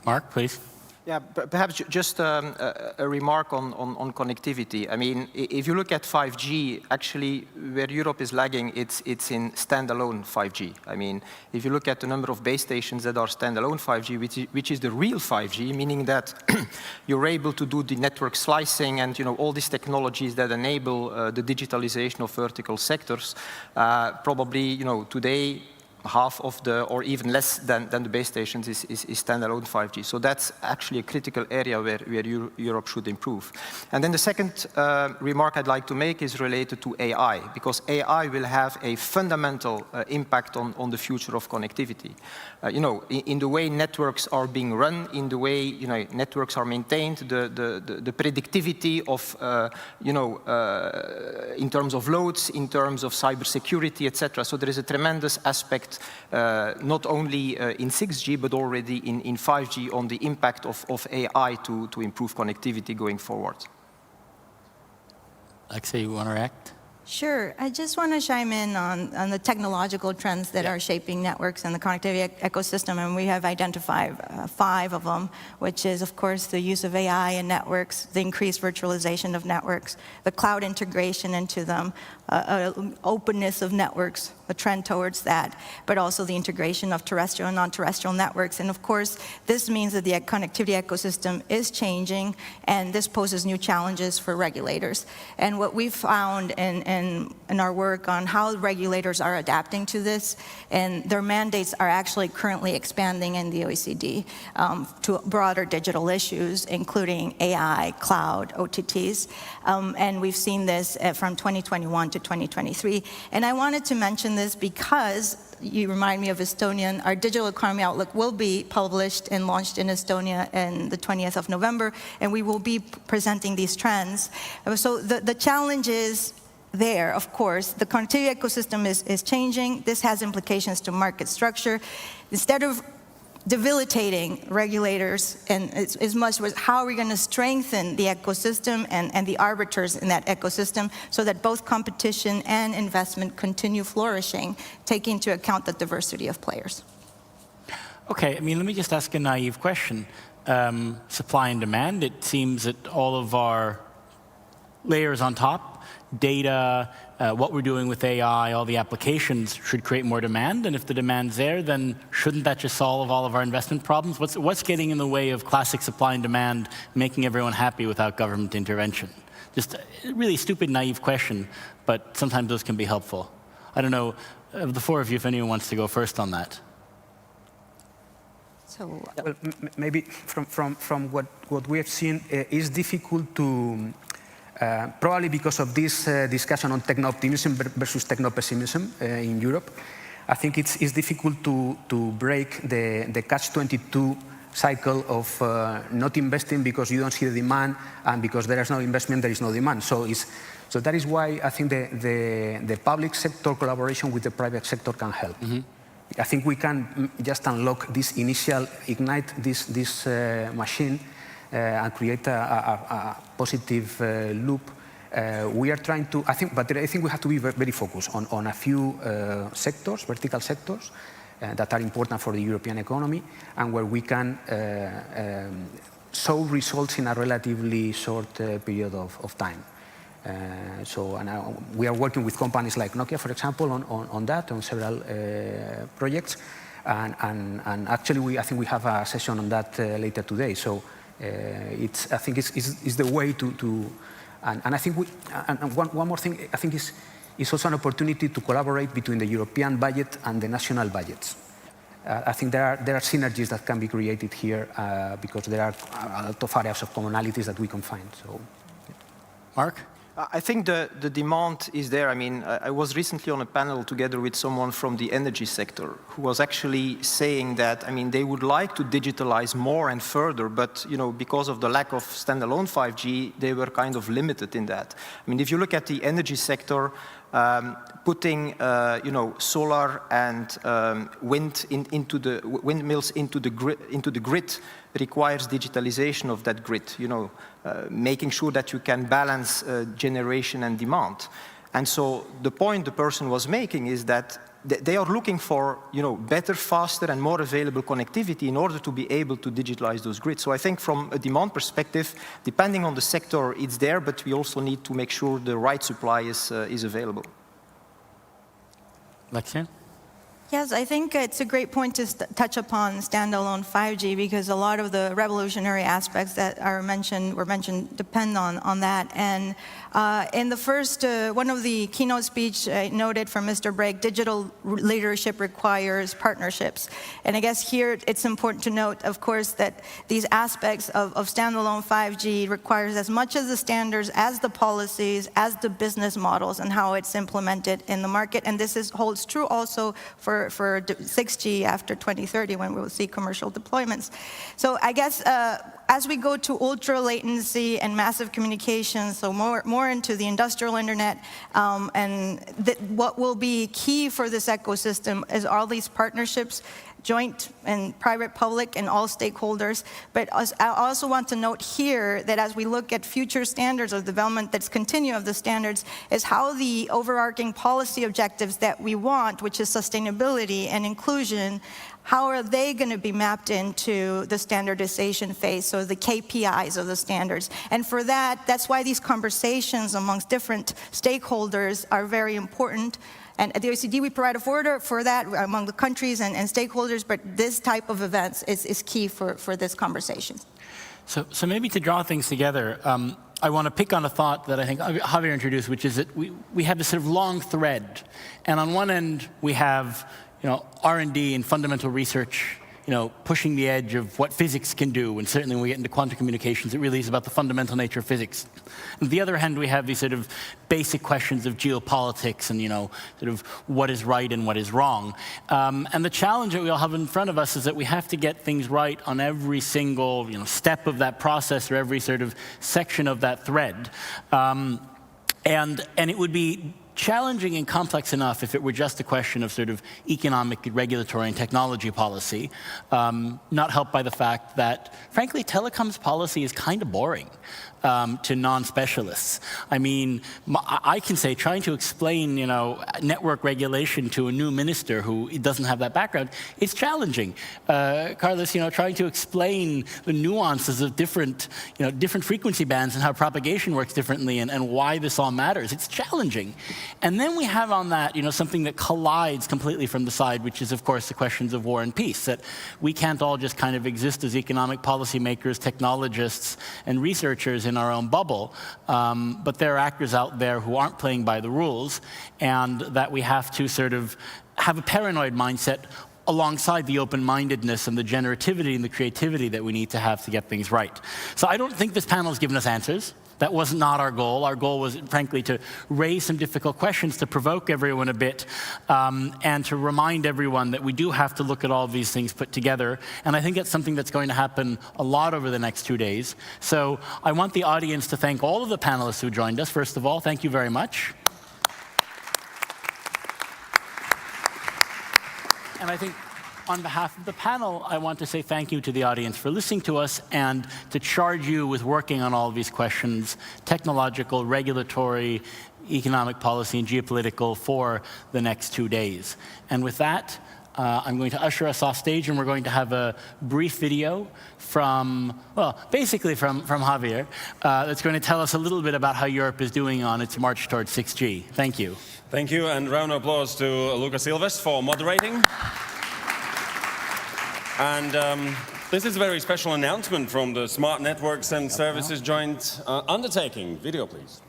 Mark, please. Yeah, perhaps just a remark on connectivity. I mean, if you look at 5G, actually, where Europe is lagging, it's in standalone 5G. I mean, if you look at the number of base stations that are standalone 5G, which is the real 5G, meaning that you're able to do the network slicing and all these technologies that enable the digitalization of vertical sectors, probably today, half of the, or even less than the base stations is standalone 5G. So that's actually a critical area where Europe should improve. And then the second remark I'd like to make is related to AI, because AI will have a fundamental impact on the future of connectivity. In the way networks are being run, in the way networks are maintained, the predictivity of, in terms of loads, in terms of cybersecurity, etc. So there is a tremendous aspect not only in 6G, but already in 5G on the impact of AI to improve connectivity going forward. Alexei, you want to react? Sure. I just want to chime in on the technological trends that are shaping networks and the connectivity ecosystem, and we have identified 5 of them, which is, of course, the use of AI in networks, the increased virtualization of networks, the cloud integration into them, openness of networks, a trend towards that, but also the integration of terrestrial and non-terrestrial networks. And of course, this means that the connectivity ecosystem is changing, and this poses new challenges for regulators. And what we've found in our work on how regulators are adapting to this, and their mandates are actually currently expanding in the OECD to broader digital issues, including AI, cloud, OTTs. And we've seen this from 2021 to 2023. And I wanted to mention this because you remind me of Estonia. Our digital economy outlook will be published and launched in Estonia on the 20th of November, and we will be presenting these trends. So the challenge is there, of course. The connectivity ecosystem is changing. This has implications to market structure. Instead of debilitating regulators, and it's as much as how are we going to strengthen the ecosystem and the arbiters in that ecosystem so that both competition and investment continue flourishing, taking into account the diversity of players. Okay, I mean, let me just ask a naive question. Supply and demand, it seems that all of our layers on top, data, what we're doing with AI, all the applications should create more demand. And if the demand's there, then shouldn't that just solve all of our investment problems? What's getting in the way of classic supply and demand, making everyone happy without government intervention? Just a really stupid, naive question, but sometimes those can be helpful. I don't know, of the 4 of you, if anyone wants to go first on that. So, well, maybe from what we have seen, it's difficult to probably because of this discussion on techno-optimism versus techno-pessimism in Europe, I think it's difficult to break the catch-22 cycle of not investing because you don't see the demand, and because there is no investment, there is no demand. So that is why I think the public sector collaboration with the private sector can help. Mm-hmm. I think we can just unlock this initial, ignite this machine and create a positive loop. We are trying to, I think we have to be very focused on a few sectors, vertical sectors, that are important for the European economy, and where we can show results in a relatively short period of time. We are working with companies like Nokia, for example, on that, on several projects, and actually I think we have a session on that later today. So I think it's the way to and I think one more thing, I think it's also an opportunity to collaborate between the European budget and the national budgets. I think there are synergies that can be created here because there are a lot of areas of commonalities that we can find. So, yeah. Mark? I think the demand is there. I mean, I was recently on a panel together with someone from the energy sector who was actually saying that, I mean, they would like to digitalize more and further, but, because of the lack of standalone 5G, they were kind of limited in that. I mean, if you look at the energy sector, putting, solar and wind into the windmills into the grid requires digitalization of that grid. Making sure that you can balance generation and demand. And so the point the person was making is that they are looking for better, faster, and more available connectivity in order to be able to digitalize those grids. So I think from a demand perspective, depending on the sector, it's there, but we also need to make sure the right supply is available. Lexia? Yes, I think it's a great point to touch upon standalone 5G, because a lot of the revolutionary aspects that were mentioned depend on that. And in the first, one of the keynote speech noted from Mr. Brake, digital leadership requires partnerships. And I guess here it's important to note, of course, that these aspects of standalone 5G requires as much as the standards, as the policies, as the business models, and how it's implemented in the market. And this holds true also for 6G after 2030, when we will see commercial deployments. So I guess as we go to ultra latency and massive communications, so more into the industrial internet, and what will be key for this ecosystem is all these partnerships, joint and private, public, and all stakeholders. But I also want to note here that as we look at future standards of development that's continue of the standards, is how the overarching policy objectives that we want, which is sustainability and inclusion, how are they going to be mapped into the standardization phase, so the KPIs of the standards? And for that, that's why these conversations amongst different stakeholders are very important. And at the OECD, we provide a forwarder for that among the countries and stakeholders, but this type of events is key for this conversation. So maybe to draw things together, I want to pick on a thought that I think Javier introduced, which is that we have this sort of long thread. And on one end, we have R&D and fundamental research, pushing the edge of what physics can do. And certainly when we get into quantum communications, it really is about the fundamental nature of physics. On the other hand, we have these sort of basic questions of geopolitics and, sort of what is right and what is wrong. And the challenge that we all have in front of us is that we have to get things right on every single, step of that process, or every sort of section of that thread. And it would be challenging and complex enough if it were just a question of sort of economic, regulatory, and technology policy, not helped by the fact that, frankly, telecoms policy is kind of boring to non-specialists. I mean, I can say trying to explain, network regulation to a new minister who doesn't have that background, it's challenging. Carlos, trying to explain the nuances of different frequency bands and how propagation works differently and why this all matters, it's challenging. And then we have on that, something that collides completely from the side, which is, of course, the questions of war and peace, that we can't all just kind of exist as economic policymakers, technologists, and researchers in our own bubble, but there are actors out there who aren't playing by the rules, and that we have to sort of have a paranoid mindset alongside the open-mindedness and the generativity and the creativity that we need to have to get things right. So I don't think this panel has given us answers. That was not our goal. Our goal was, frankly, to raise some difficult questions, to provoke everyone a bit, and to remind everyone that we do have to look at all of these things put together. And I think that's something that's going to happen a lot over the next 2 days. So I want the audience to thank all of the panelists who joined us. First of all, thank you very much. And I think on behalf of the panel, I want to say thank you to the audience for listening to us and to charge you with working on all of these questions, technological, regulatory, economic policy, and geopolitical, for the next 2 days. And with that, I'm going to usher us off stage, and we're going to have a brief video from Javier, that's going to tell us a little bit about how Europe is doing on its march towards 6G. Thank you. Thank you, and round of applause to Lucas Silves for moderating. And this is a very special announcement from the Smart Networks and Services Joint Undertaking. Video, please.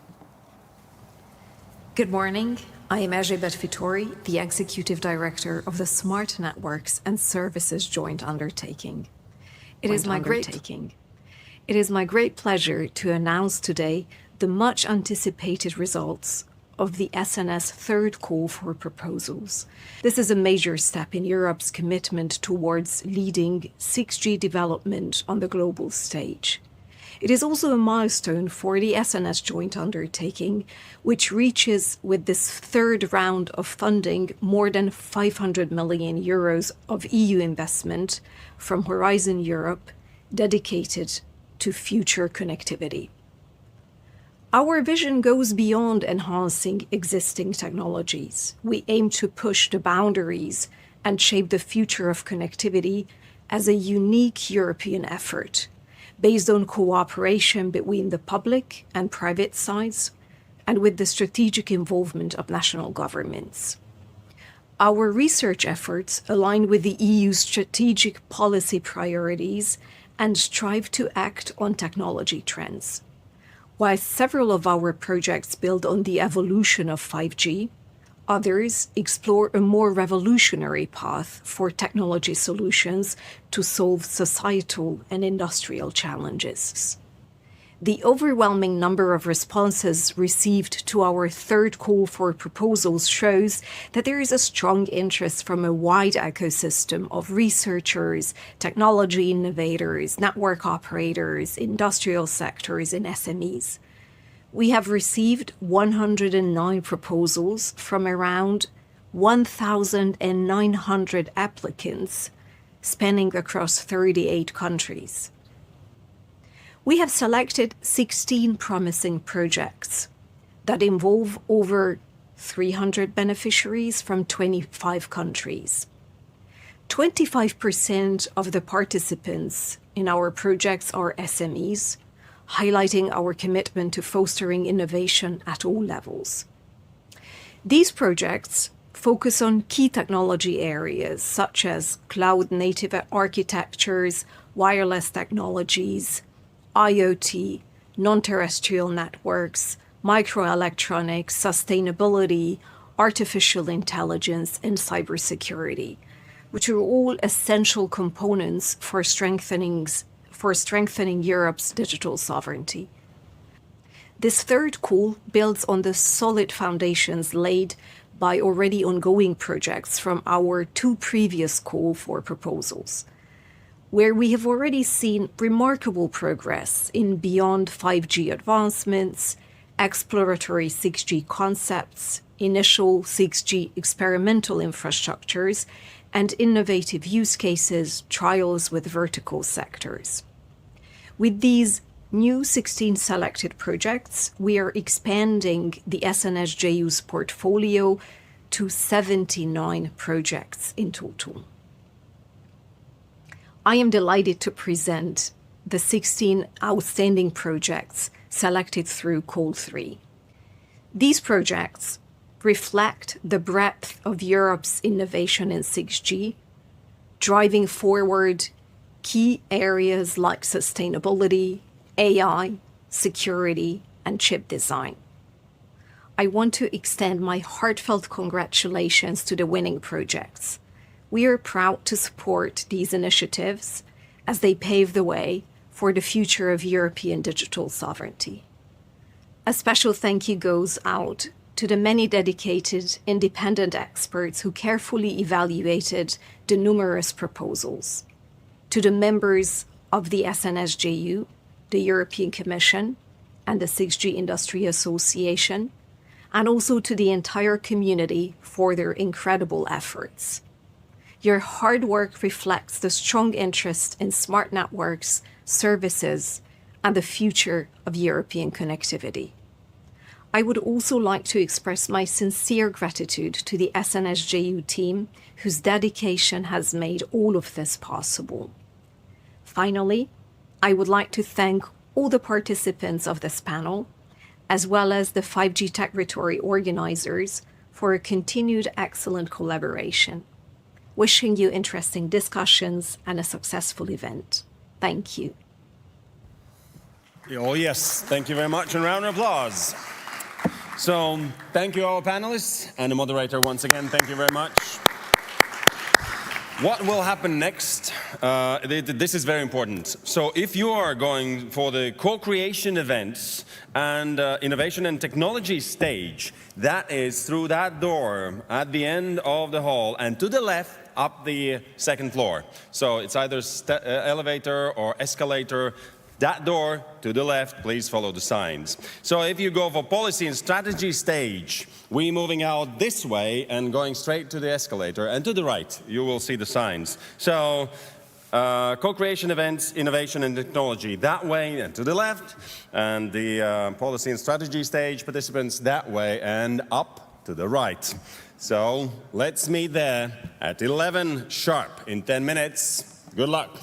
Good morning. I am Techritory, the Executive Director of the Smart Networks and Services Joint Undertaking. It is my great pleasure to announce today the much anticipated results of the SNS third call for proposals. This is a major step in Europe's commitment towards leading 6G development on the global stage. It is also a milestone for the SNS joint undertaking, which reaches with this third round of funding more than 500 million euros of EU investment from Horizon Europe dedicated to future connectivity. Our vision goes beyond enhancing existing technologies. We aim to push the boundaries and shape the future of connectivity as a unique European effort, based on cooperation between the public and private sides, and with the strategic involvement of national governments. Our research efforts align with the EU's strategic policy priorities and strive to act on technology trends. While several of our projects build on the evolution of 5G, others explore a more revolutionary path for technology solutions to solve societal and industrial challenges. The overwhelming number of responses received to our third call for proposals shows that there is a strong interest from a wide ecosystem of researchers, technology innovators, network operators, industrial sectors, and SMEs. We have received 109 proposals from around 1,900 applicants, spanning across 38 countries. We have selected 16 promising projects that involve over 300 beneficiaries from 25 countries. 25% of the participants in our projects are SMEs, highlighting our commitment to fostering innovation at all levels. These projects focus on key technology areas such as cloud-native architectures, wireless technologies, IoT, non-terrestrial networks, microelectronics, sustainability, artificial intelligence, and cybersecurity, which are all essential components for strengthening Europe's digital sovereignty. This third call builds on the solid foundations laid by already ongoing projects from our two previous call for proposals, where we have already seen remarkable progress in beyond 5G advancements, exploratory 6G concepts, initial 6G experimental infrastructures, and innovative use cases, trials with vertical sectors. With these new 16 selected projects, we are expanding the SNSJU's portfolio to 79 projects in total. I am delighted to present the 16 outstanding projects selected through Call 3. These projects reflect the breadth of Europe's innovation in 6G, driving forward key areas like sustainability, AI, security, and chip design. I want to extend my heartfelt congratulations to the winning projects. We are proud to support these initiatives as they pave the way for the future of European digital sovereignty. A special thank you goes out to the many dedicated independent experts who carefully evaluated the numerous proposals, to the members of the SNSJU, the European Commission, and the 6G Industry Association, and also to the entire community for their incredible efforts. Your hard work reflects the strong interest in smart networks, services, and the future of European connectivity. I would also like to express my sincere gratitude to the SNSJU team, whose dedication has made all of this possible. Finally, I would like to thank all the participants of this panel, as well as the 5G Techritory organizers, for a continued excellent collaboration. Wishing you interesting discussions and a successful event. Thank you. Oh yes, thank you very much, and round of applause. So, thank you our panelists, and the moderator once again, thank you very much. What will happen next? This is very important. So if you are going for the co-creation events and innovation and technology stage, that is through that door at the end of the hall and to the left up the second floor. So it's either elevator or escalator. That door to the left, please follow the signs. So if you go for policy and strategy stage, we're moving out this way and going straight to the escalator, and to the right, you will see the signs. So Co-creation events, innovation and technology that way and to the left, and the policy and strategy stage participants that way and up to the right. So let's meet there at 11 sharp in 10 minutes. Good luck.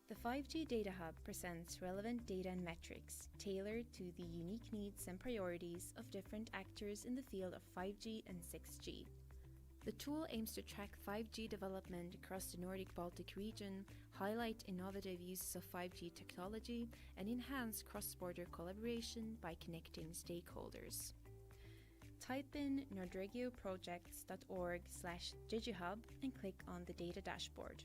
The 5G Data Hub presents relevant data and metrics tailored to the unique needs and priorities of different actors in the field of 5G and 6G. The tool aims to track 5G development across the Nordic-Baltic region, highlight innovative uses of 5G technology, and enhance cross-border collaboration by connecting stakeholders. Type in nordregioprojects.org/digihub and click on the data dashboard.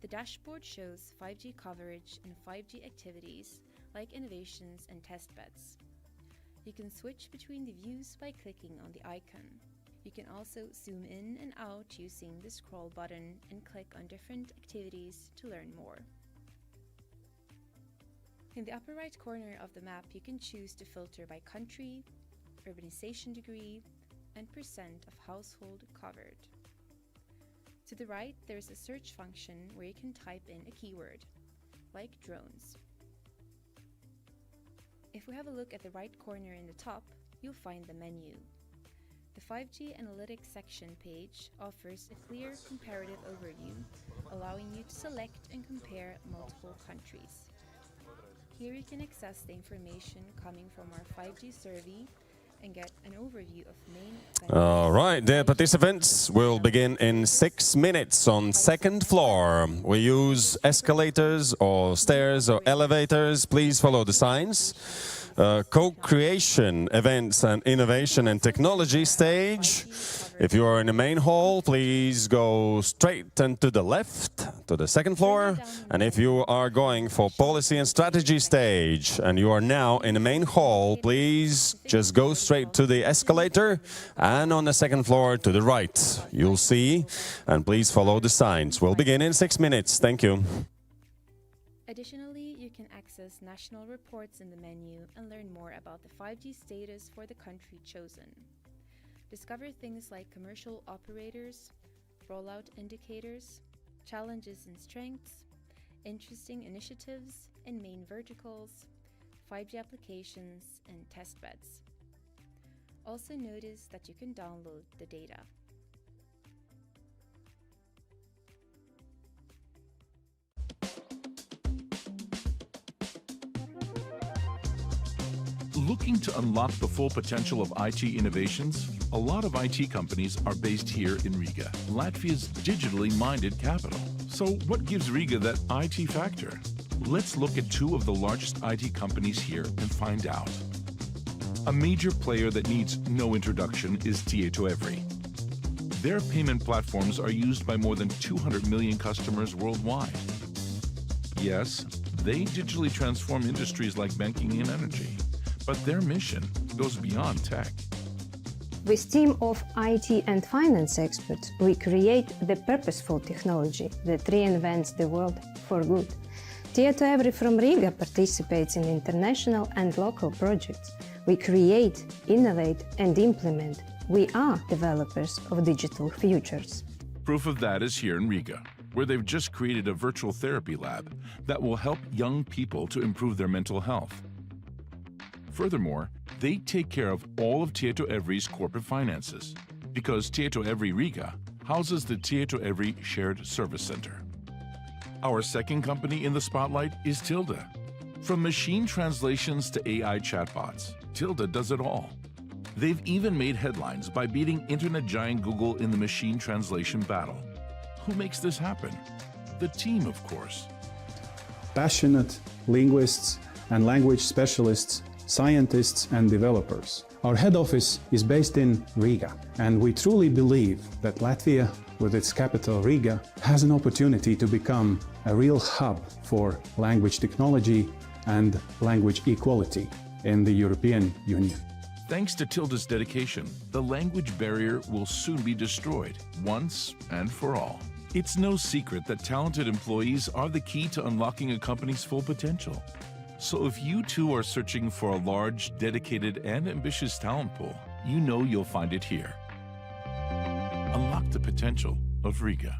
The dashboard shows 5G coverage and 5G activities like innovations and testbeds. You can switch between the views by clicking on the icon. You can also zoom in and out using the scroll button and click on different activities to learn more. In the upper right corner of the map, you can choose to filter by country, urbanization degree, and percent of household covered. To the right, there's a search function where you can type in a keyword, like drones. If we have a look at the right corner in the top, you'll find the menu. The 5G Analytics section page offers a clear comparative overview, allowing you to select and compare multiple countries. Here you can access the information coming from our 5G survey and get an overview of main benefits. All right, the participants will begin in 6 minutes on second floor. We use escalators or stairs or elevators. Please follow the signs. Co-creation events and innovation and technology stage. If you are in the main hall, please go straight and to the left, to the second floor. And if you are going for policy and strategy stage and you are now in the main hall, please just go straight to the escalator and on the second floor to the right. You'll see, and please follow the signs. We'll begin in 6 minutes. Thank you. Additionally, you can access national reports in the menu and learn more about the 5G status for the country chosen. Discover things like commercial operators, rollout indicators, challenges and strengths, interesting initiatives and main verticals, 5G applications, and testbeds. Also notice that you can download the data. Looking to unlock the full potential of IT innovations? A lot of IT companies are based here in Riga, Latvia's digitally minded capital. So what gives Riga that IT factor? Let's look at two of the largest IT companies here and find out. A major player that needs no introduction is Techritory. Their payment platforms are used by more than 200 million customers worldwide. Yes, they digitally transform industries like banking and energy, but their mission goes beyond tech. With a team of IT and finance experts, we create the purposeful technology that reinvents the world for good. Techritory from Riga participates in international and local projects. We create, innovate, and implement. We are developers of digital futures. Proof of that is here in Riga, where they've just created a virtual therapy lab that will help young people to improve their mental health. Furthermore, they take care of all of Techritory's corporate finances, because Techritory Riga houses the Techritory Shared Service Center. Our second company in the spotlight is Tilde. From machine translations to AI chatbots, Tilde does it all. They've even made headlines by beating internet giant Google in the machine translation battle. Who makes this happen? The team, of course. Passionate linguists and language specialists, scientists and developers. Our head office is based in Riga, and we truly believe that Latvia, with its capital Riga, has an opportunity to become a real hub for language technology and language equality in the European Union. Thanks to Tilde's dedication, the language barrier will soon be destroyed, once and for all. It's no secret that talented employees are the key to unlocking a company's full potential. So if you too are searching for a large, dedicated, and ambitious talent pool, you know you'll find it here. Unlock the potential of Riga.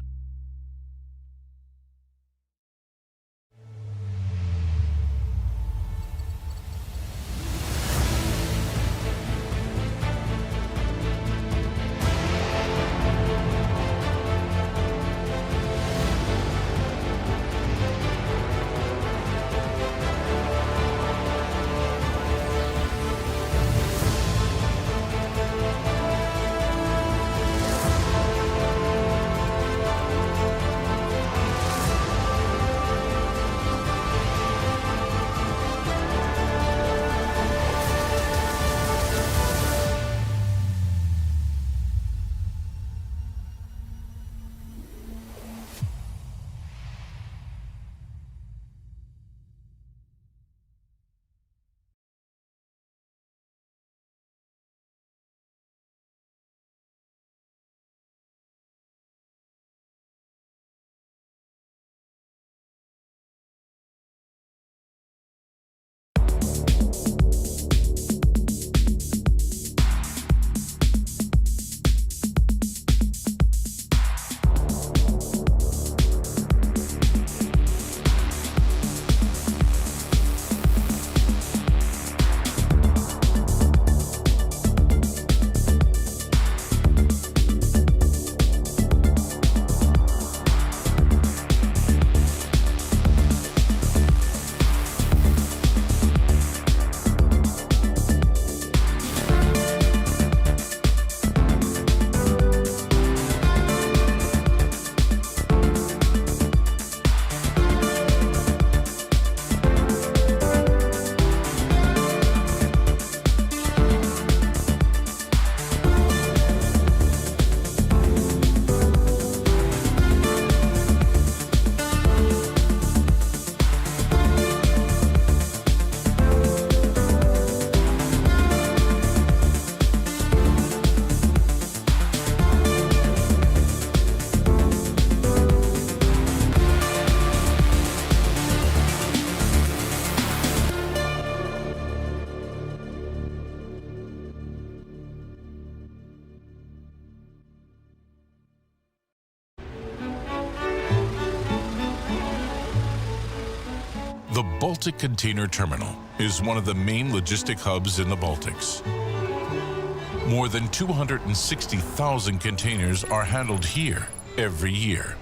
The Baltic Container Terminal is one of the main logistic hubs in the Baltics. More than 260,000 containers are handled here every year.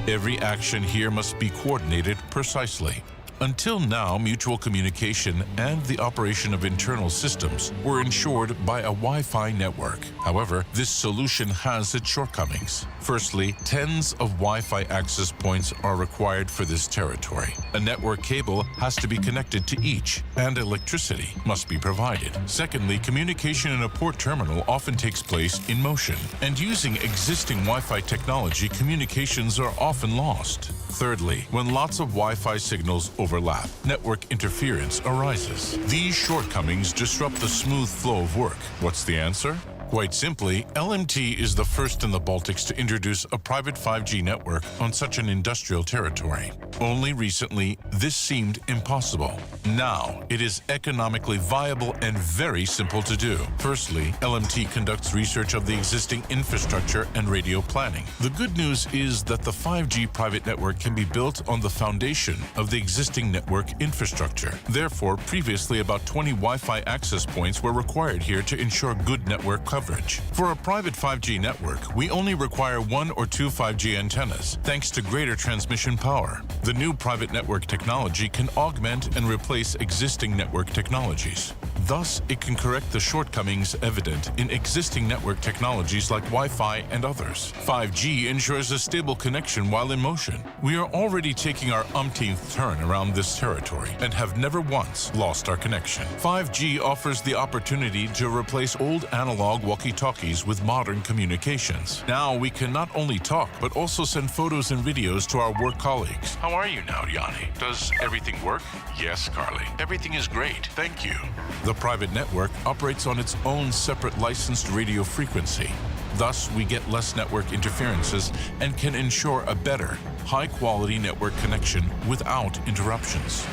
Every action here must be coordinated precisely. Until now, mutual communication and the operation of internal systems were ensured by a Wi-Fi network. However, this solution has its shortcomings. Firstly, tens of Wi-Fi access points are required for this territory. A network cable has to be connected to each, and electricity must be provided. Secondly, communication in a port terminal often takes place in motion, and using existing Wi-Fi technology, communications are often lost. Thirdly, when lots of Wi-Fi signals overlap, network interference arises. These shortcomings disrupt the smooth flow of work. What's the answer? Quite simply, LMT is the first in the Baltics to introduce a private 5G network on such an industrial territory. Only recently, this seemed impossible. Now, it is economically viable and very simple to do. Firstly, LMT conducts research of the existing infrastructure and radio planning. The good news is that the 5G private network can be built on the foundation of the existing network infrastructure. Therefore, previously about 20 Wi-Fi access points were required here to ensure good network coverage. For a private 5G network, we only require 1 or 2 5G antennas, thanks to greater transmission power. The new private network technology can augment and replace existing network technologies. Thus, it can correct the shortcomings evident in existing network technologies like Wi-Fi and others. 5G ensures a stable connection while in motion. We are already taking our umpteenth turn around this territory and have never once lost our connection. 5G offers the opportunity to replace old analog walkie-talkies with modern communications. Now we can not only talk, but also send photos and videos to our work colleagues. How are you now, Yanni? Does everything work? Yes, Carly. Everything is great. Thank you. The private network operates on its own separate licensed radio frequency. Thus, we get less network interferences and can ensure a better, high-quality network connection without interruptions.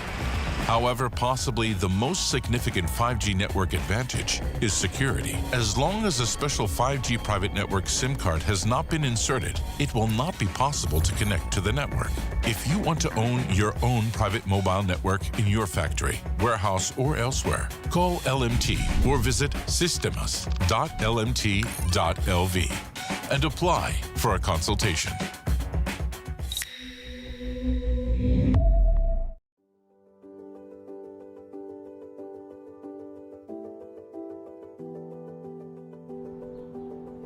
However, possibly the most significant 5G network advantage is security. As long as a special 5G private network SIM card has not been inserted, it will not be possible to connect to the network. If you want to own your own private mobile network in your factory, warehouse, or elsewhere, call LMT or visit systemas.lmt.lv and apply for a consultation.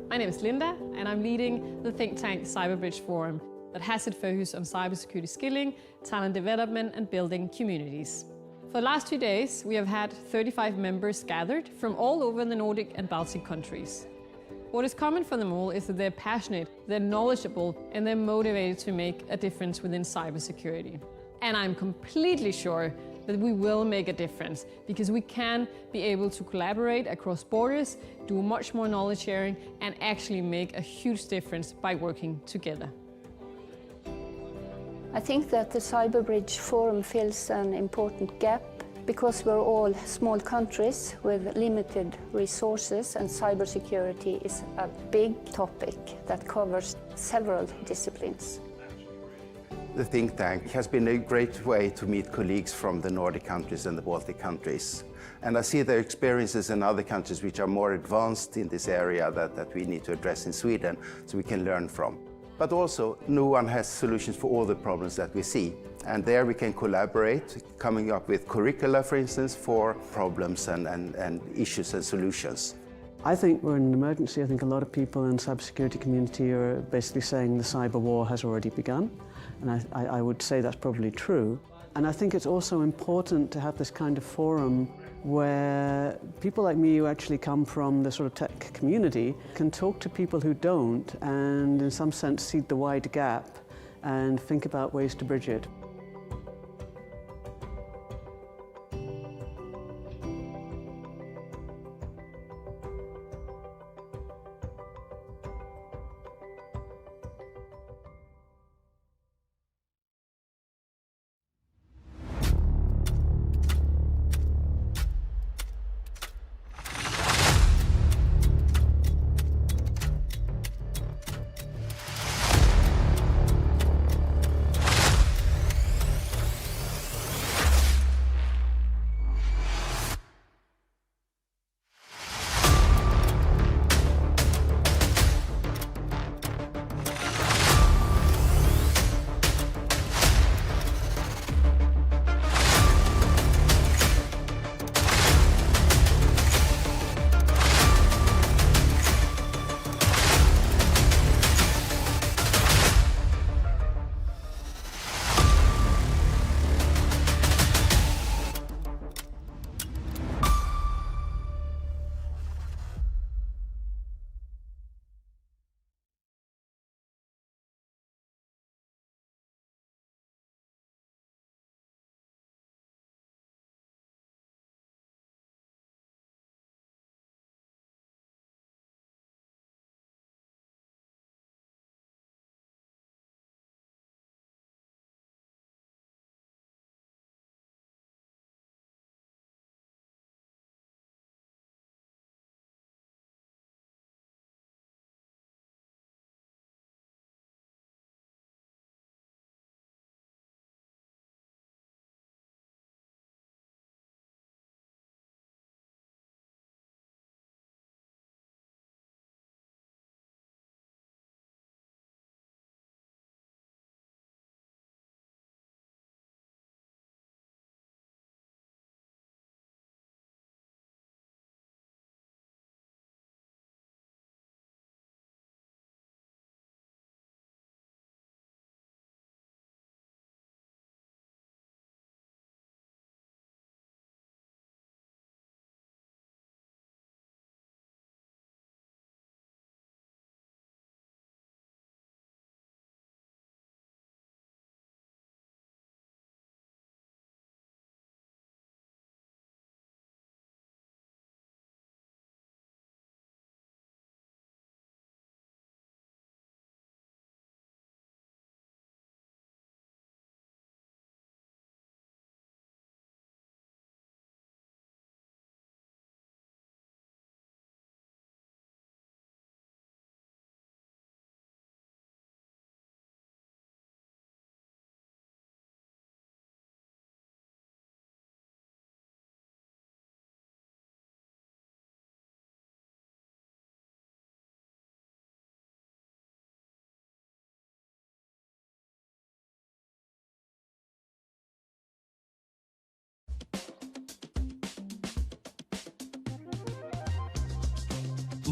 My name is Linda, and I'm leading the think tank Cyberbridge Forum that has its focus on cybersecurity skilling, talent development, and building communities. For the last 2 days, we have had 35 members gathered from all over the Nordic and Baltic countries. What is common for them all is that they're passionate, they're knowledgeable, and they're motivated to make a difference within cybersecurity. And I'm completely sure that we will make a difference because we can be able to collaborate across borders, do much more knowledge sharing, and actually make a huge difference by working together. I think that the Cyberbridge Forum fills an important gap because we're all small countries with limited resources, and cybersecurity is a big topic that covers several disciplines. The think tank has been a great way to meet colleagues from the Nordic countries and the Baltic countries. And I see their experiences in other countries which are more advanced in this area that we need to address in Sweden, so we can learn from. But also, no one has solutions for all the problems that we see. And there we can collaborate, coming up with curricula, for instance, for problems and issues and solutions. I think we're in an emergency. I think a lot of people in the cybersecurity community are basically saying the cyber war has already begun. And I would say that's probably true. And I think it's also important to have this kind of forum where people like me who actually come from the sort of tech community can talk to people who don't and in some sense see the wide gap and think about ways to bridge it.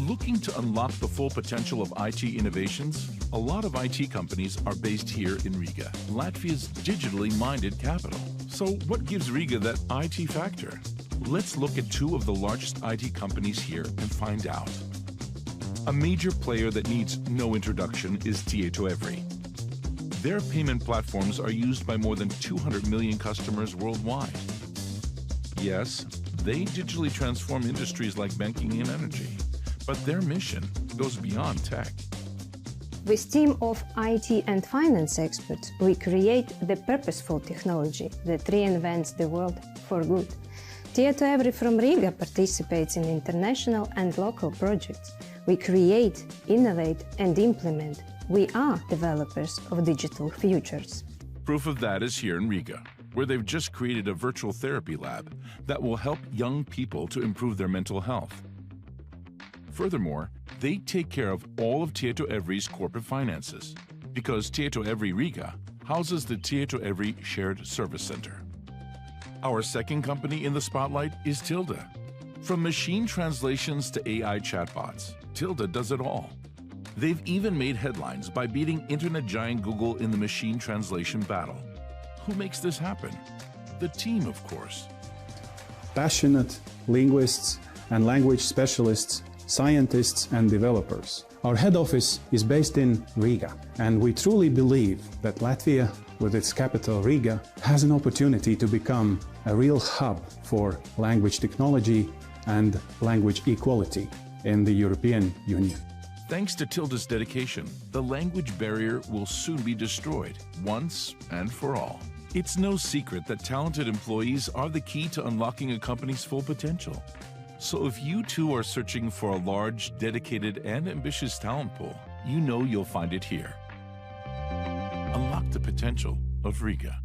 Looking to unlock the full potential of IT innovations? A lot of IT companies are based here in Riga, Latvia's digitally minded capital. So what gives Riga that IT factor? Let's look at two of the largest IT companies here and find out. A major player that needs no introduction is Techritory. Their payment platforms are used by more than 200 million customers worldwide. Yes, they digitally transform industries like banking and energy, but their mission goes beyond tech. With team of IT and finance experts, we create the purposeful technology that reinvents the world for good. Techritory from Riga participates in international and local projects. We create, innovate, and implement. We are developers of digital futures. Proof of that is here in Riga, where they've just created a virtual therapy lab that will help young people to improve their mental health. Furthermore, they take care of all of Techritory's corporate finances, because Techritory Riga houses the Techritory Shared Service Center. Our second company in the spotlight is Tilde. From machine translations to AI chatbots, Tilde does it all. They've even made headlines by beating internet giant Google in the machine translation battle. Who makes this happen? The team, of course. Passionate linguists and language specialists, scientists and developers. Our head office is based in Riga, and we truly believe that Latvia, with its capital Riga, has an opportunity to become a real hub for language technology and language equality in the European Union. Thanks to Tilde's dedication, the language barrier will soon be destroyed, once and for all. It's no secret that talented employees are the key to unlocking a company's full potential. So if you too are searching for a large, dedicated, and ambitious talent pool, you know you'll find it here. Unlock the potential of Riga.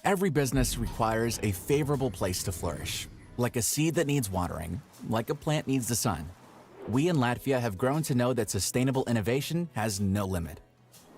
Every business requires a favorable place to flourish. Like a seed that needs watering, like a plant needs the sun. We in Latvia have grown to know that sustainable innovation has no limit.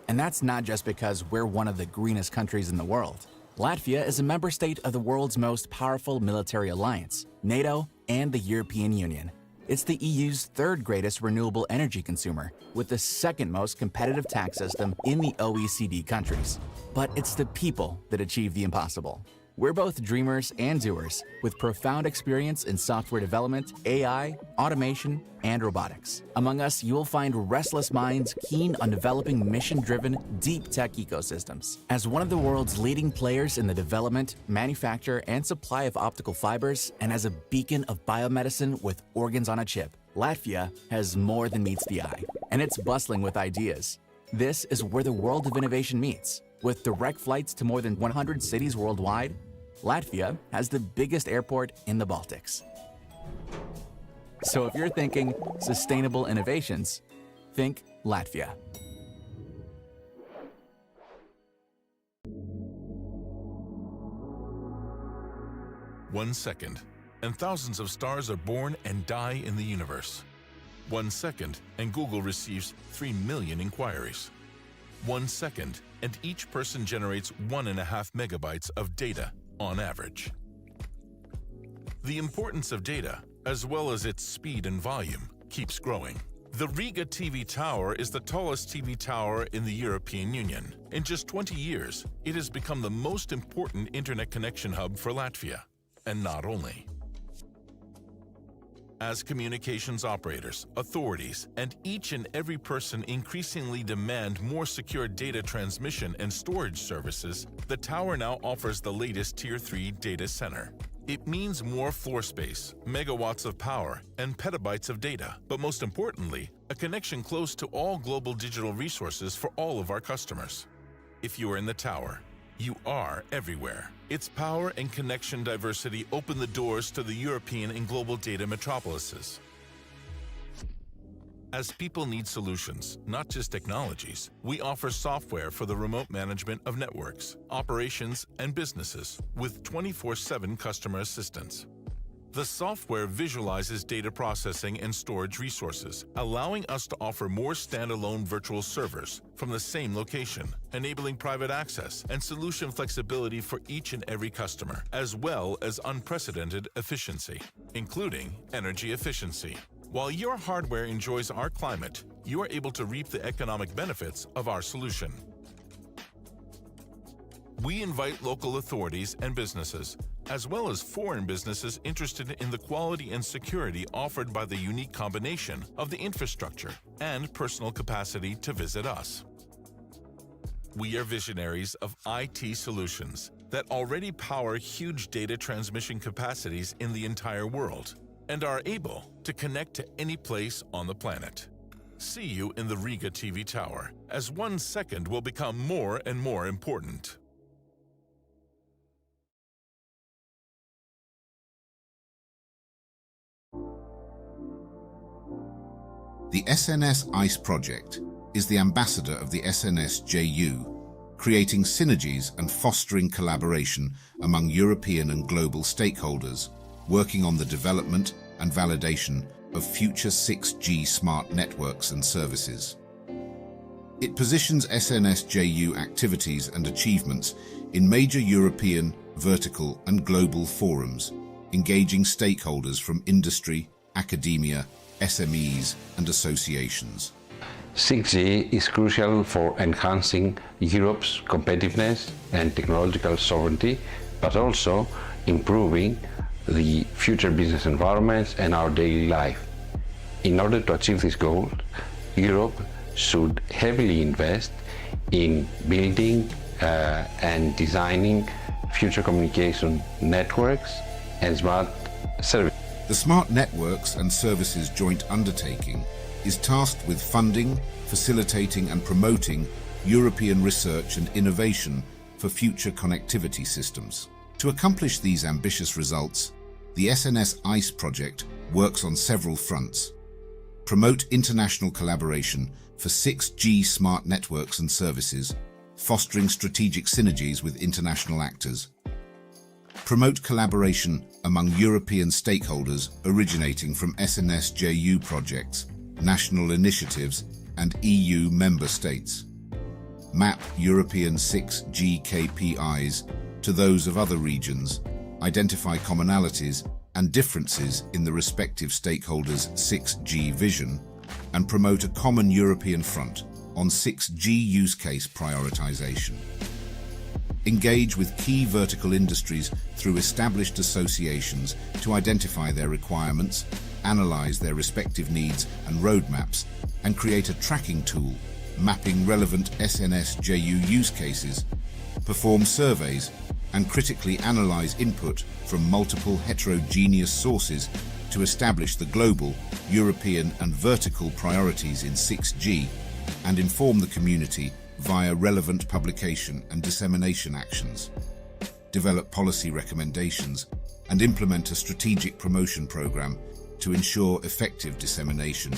And that's not just because we're one of the greenest countries in the world. Latvia is a member state of the world's most powerful military alliance, NATO and the European Union. It's the EU's third greatest renewable energy consumer, with the second most competitive tax system in the OECD countries. But it's the people that achieve the impossible. We're both dreamers and doers, with profound experience in software development, AI, automation, and robotics. Among us, you'll find restless minds keen on developing mission-driven, deep tech ecosystems. As one of the world's leading players in the development, manufacture, and supply of optical fibers, and as a beacon of biomedicine with organs on a chip, Latvia has more than meets the eye, and it's bustling with ideas. This is where the world of innovation meets. With direct flights to more than 100 cities worldwide, Latvia has the biggest airport in the Baltics. So if you're thinking sustainable innovations, think Latvia. One second, and thousands of stars are born and die in the universe. 1 second, and Google receives 3 million inquiries. 1 second, and each person generates 1.5 megabytes of data on average. The importance of data, as well as its speed and volume, keeps growing. The Riga TV Tower is the tallest TV tower in the European Union. In just 20 years, it has become the most important internet connection hub for Latvia. And not only. As communications operators, authorities, and each and every person increasingly demand more secure data transmission and storage services, the tower now offers the latest Tier 3 data center. It means more floor space, megawatts of power, and petabytes of data, but most importantly, a connection close to all global digital resources for all of our customers. If you are in the tower, you are everywhere. Its power and connection diversity open the doors to the European and global data metropolises. As people need solutions, not just technologies, we offer software for the remote management of networks, operations, and businesses with 24/7 customer assistance. The software visualizes data processing and storage resources, allowing us to offer more standalone virtual servers from the same location, enabling private access and solution flexibility for each and every customer, as well as unprecedented efficiency, including energy efficiency. While your hardware enjoys our climate, you are able to reap the economic benefits of our solution. We invite local authorities and businesses, as well as foreign businesses interested in the quality and security offered by the unique combination of the infrastructure and personal capacity to visit us. We are visionaries of IT solutions that already power huge data transmission capacities in the entire world and are able to connect to any place on the planet. See you in the Riga TV tower, as 1 second will become more and more important. The SNS ICE project is the ambassador of the SNS-JU, creating synergies and fostering collaboration among European and global stakeholders, working on the development and validation of future 6G smart networks and services. It positions SNS-JU activities and achievements in major European, vertical and global forums, engaging stakeholders from industry, academia, SMEs and associations. 6G is crucial for enhancing Europe's competitiveness and technological sovereignty, but also improving the future business environments and our daily life. In order to achieve this goal, Europe should heavily invest in building and designing future communication networks and smart services. The Smart Networks and Services Joint Undertaking is tasked with funding, facilitating and promoting European research and innovation for future connectivity systems. To accomplish these ambitious results, the SNS ICE project works on several fronts. Promote international collaboration for 6G smart networks and services, fostering strategic synergies with international actors. Promote collaboration among European stakeholders originating from SNS-JU projects, national initiatives, and EU member states. Map European 6G KPIs to those of other regions, identify commonalities and differences in the respective stakeholders' 6G vision, and promote a common European front on 6G use case prioritization. Engage with key vertical industries through established associations to identify their requirements, analyze their respective needs and roadmaps, and create a tracking tool mapping relevant SNS-JU use cases, perform surveys, and critically analyze input from multiple heterogeneous sources to establish the global, European, and vertical priorities in 6G, and inform the community via relevant publication and dissemination actions. Develop policy recommendations and implement a strategic promotion program to ensure effective dissemination